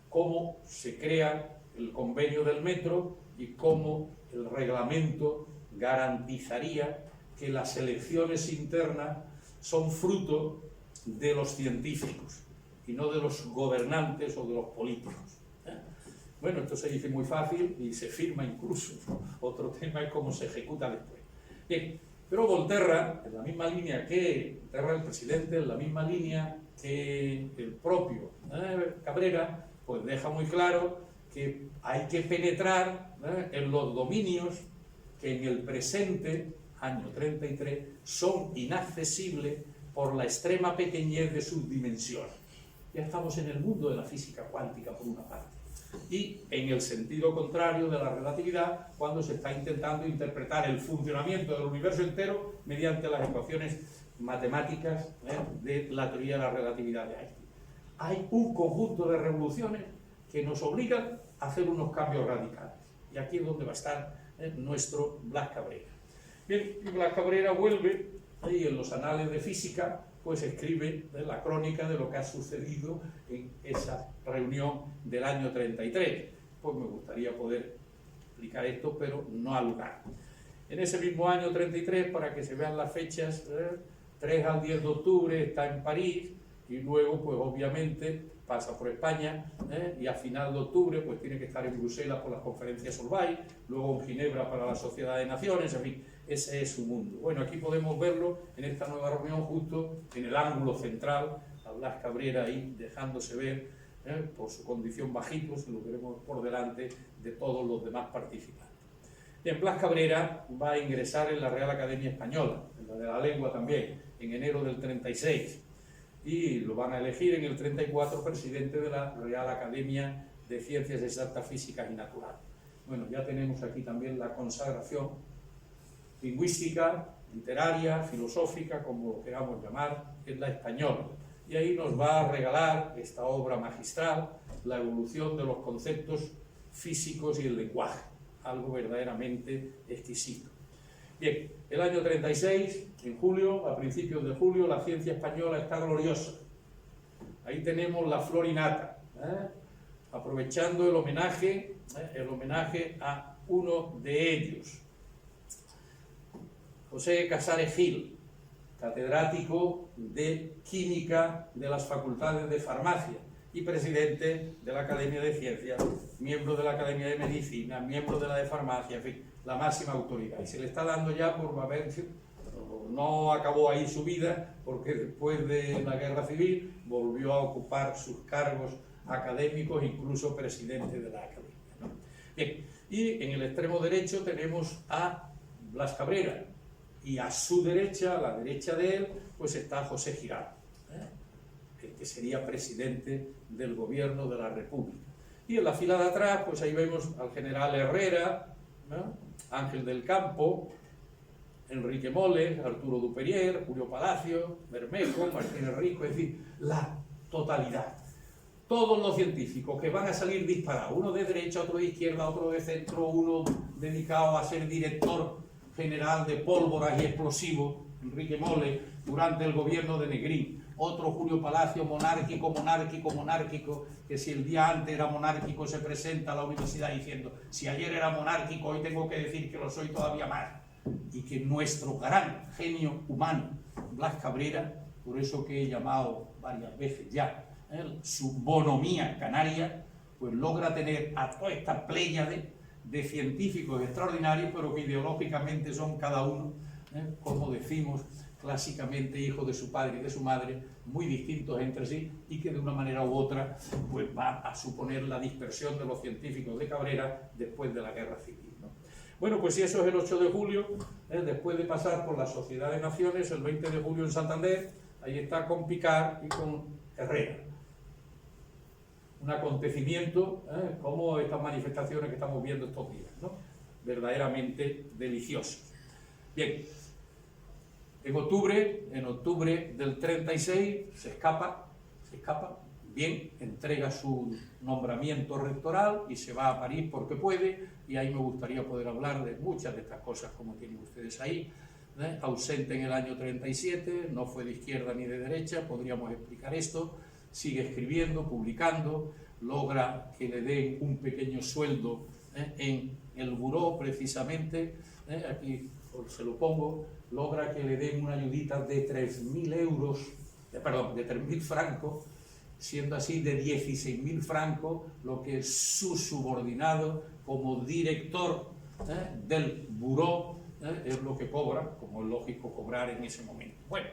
cómo se crea el convenio del metro y cómo el reglamento garantizaría que las elecciones internas son fruto de los científicos y no de los gobernantes o de los políticos. Bueno, esto se dice muy fácil y se firma incluso. Otro tema es cómo se ejecuta después. Bien, pero Volterra, en la misma línea que Volterra, el presidente, en la misma línea que el propio Cabrera, pues deja muy claro que hay que penetrar en los dominios que en el presente, año 33, son inaccesibles por la extrema pequeñez de sus dimensiones. Ya estamos en el mundo de la física cuántica por una parte. y en el sentido contrario de la relatividad, cuando se está intentando interpretar el funcionamiento del universo entero mediante las ecuaciones matemáticas de la teoría de la relatividad de Einstein. Hay un conjunto de revoluciones que nos obligan a hacer unos cambios radicales, y aquí es donde va a estar nuestro Blas Cabrera. Bien, y Blas Cabrera vuelve y en los anales de física pues escribe la crónica de lo que ha sucedido en esa reunión del año 33. Pues me gustaría poder explicar esto, pero no al lugar. En ese mismo año 33, para que se vean las fechas, 3 al 10 de octubre está en París, y luego pues obviamente pasa por España, y a final de octubre pues tiene que estar en Bruselas por las conferencias Solvay, luego en Ginebra para la Sociedad de Naciones, en fin, ese es su mundo. Bueno, aquí podemos verlo en esta nueva reunión justo en el ángulo central, a Blas Cabrera ahí dejándose ver por su condición bajito, si lo veremos por delante de todos los demás participantes. Bien, Blas Cabrera va a ingresar en la Real Academia Española, en la de la lengua también, en enero del 36, y lo van a elegir en el 34 presidente de la Real Academia de Ciencias Exactas, Físicas y Naturales. Bueno, ya tenemos aquí también la consagración lingüística, literaria, filosófica, como lo queramos llamar, es la española. Y ahí nos va a regalar esta obra magistral, la evolución de los conceptos físicos y el lenguaje, algo verdaderamente exquisito. Bien, el año 36, en julio, a principios de julio, la ciencia española está gloriosa. Ahí tenemos la flor innata, aprovechando el homenaje a uno de ellos, José Casares Gil, catedrático de Química de las Facultades de Farmacia y presidente de la Academia de Ciencias, miembro de la Academia de Medicina, miembro de la de Farmacia, en fin, la máxima autoridad. Y se le está dando ya por haber, no acabó ahí su vida, porque después de la Guerra Civil volvió a ocupar sus cargos académicos, incluso presidente de la Academia, ¿no? Bien, y en el extremo derecho tenemos a Blas Cabrera, y a su derecha, a la derecha de él, pues está José Giralt, el que sería presidente del gobierno de la República. Y en la fila de atrás, pues ahí vemos al general Herrera, Ángel del Campo, Enrique Moles, Arturo Duperier, Julio Palacio, Bermejo, Martínez Rico, es decir, la totalidad. Todos los científicos que van a salir disparados, uno de derecha, otro de izquierda, otro de centro, uno dedicado a ser director general de pólvoras y explosivos, Enrique Moles, durante el gobierno de Negrín, otro Julio Palacio, monárquico, que si el día antes era monárquico se presenta a la universidad diciendo, si ayer era monárquico, hoy tengo que decir que lo soy todavía más, y que nuestro gran genio humano, Blas Cabrera, por eso que he llamado varias veces ya, su bonomía canaria, pues logra tener a toda esta pléyade de científicos extraordinarios, pero que ideológicamente son cada uno, como decimos clásicamente, hijos de su padre y de su madre, muy distintos entre sí, y que de una manera u otra pues va a suponer la dispersión de los científicos de Cabrera después de la Guerra Civil, ¿no? Bueno, pues si eso es el 8 de julio, después de pasar por la Sociedad de Naciones, el 20 de julio en Santander, ahí está con Picard y con Herrera. Un acontecimiento como estas manifestaciones que estamos viendo estos días, ¿no? Verdaderamente deliciosos. Bien, en octubre del 36 se escapa, bien, entrega su nombramiento rectoral y se va a París porque puede, y ahí me gustaría poder hablar de muchas de estas cosas como tienen ustedes ahí. Ausente en el año 37, no fue de izquierda ni de derecha, podríamos explicar esto. Sigue escribiendo, publicando, logra que le den un pequeño sueldo en el buró, precisamente, aquí se lo pongo, logra que le den una ayudita de 3.000 euros, de 3.000 francos, siendo así de 16.000 francos, lo que es su subordinado como director del buró, es lo que cobra, como es lógico cobrar en ese momento. Bueno,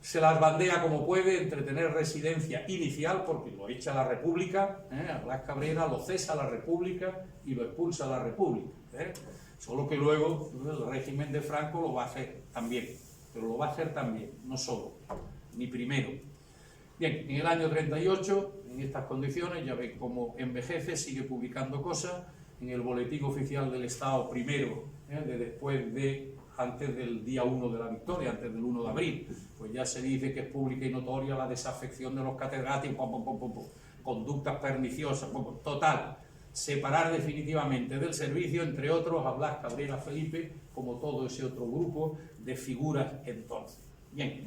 se las bandea como puede, entre tener residencia inicial, porque lo echa la República, a Blas Cabrera lo cesa la República y lo expulsa la República. Solo que luego el régimen de Franco lo va a hacer también, pero lo va a hacer también, no solo, ni primero. Bien, en el año 38, en estas condiciones, ya veis cómo envejece, sigue publicando cosas. En el Boletín Oficial del Estado primero, antes del día 1 de la victoria, antes del 1 de abril, pues ya se dice que es pública y notoria la desafección de los catedráticos, conductas perniciosas, total, separar definitivamente del servicio, entre otros, a Blas Cabrera Felipe, como todo ese otro grupo de figuras entonces. Bien,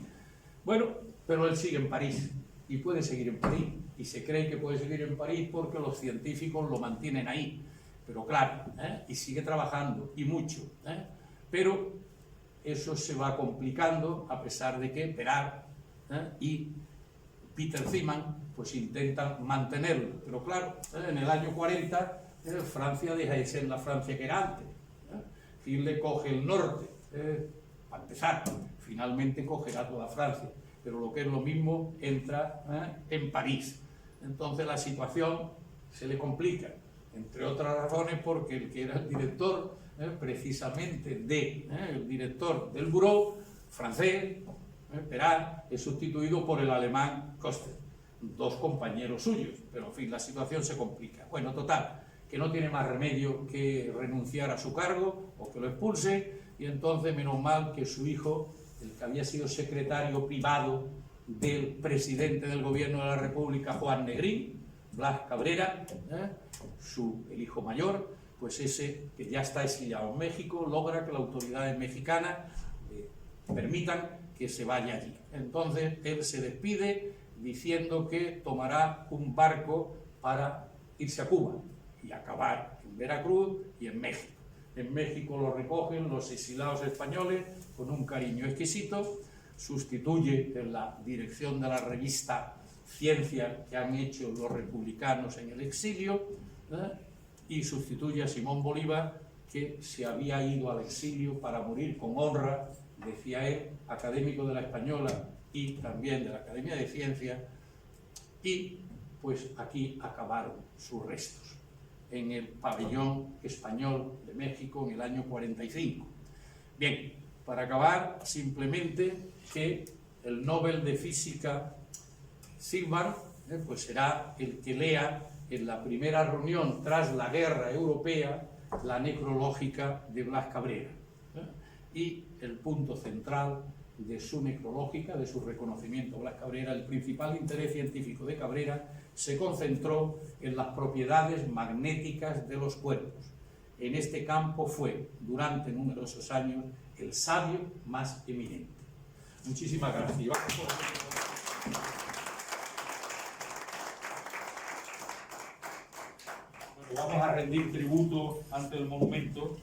bueno, pero él sigue en París, y puede seguir en París, y se cree que puede seguir en París porque los científicos lo mantienen ahí, pero claro, y sigue trabajando, y mucho, pero eso se va complicando a pesar de que Peral y Peter Zeeman pues intentan mantenerlo, pero claro, en el año 40 Francia deja de ser la Francia que era antes. Hitler coge el norte, para empezar, finalmente cogerá toda Francia, pero lo que es lo mismo entra en París. Entonces la situación se le complica, entre otras razones porque el que era el director precisamente el director del Bureau francés, Peral, es sustituido por el alemán Koster, dos compañeros suyos, pero en fin, la situación se complica. Bueno, total, que no tiene más remedio que renunciar a su cargo o que lo expulse, y entonces menos mal que su hijo, el que había sido secretario privado del presidente del gobierno de la República, Juan Negrín, Blas Cabrera, el hijo mayor, pues ese que ya está exiliado en México, logra que las autoridades mexicanas permitan que se vaya allí. Entonces él se despide diciendo que tomará un barco para irse a Cuba y acabar en Veracruz y en México. En México lo recogen los exilados españoles con un cariño exquisito, sustituye en la dirección de la revista Ciencia que han hecho los republicanos en el exilio, y sustituye a Simón Bolívar, que se había ido al exilio para morir con honra, decía él, académico de la Española y también de la Academia de Ciencias, y pues aquí acabaron sus restos, en el pabellón español de México en el año 45. Bien, para acabar, simplemente que el Nobel de Física Silvan, pues será el que lea en la primera reunión tras la guerra europea la necrológica de Blas Cabrera. Y el punto central de su necrológica, de su reconocimiento a Blas Cabrera, el principal interés científico de Cabrera se concentró en las propiedades magnéticas de los cuerpos. En este campo fue, durante numerosos años, el sabio más eminente. Muchísimas gracias. Vamos a rendir tributo ante el monumento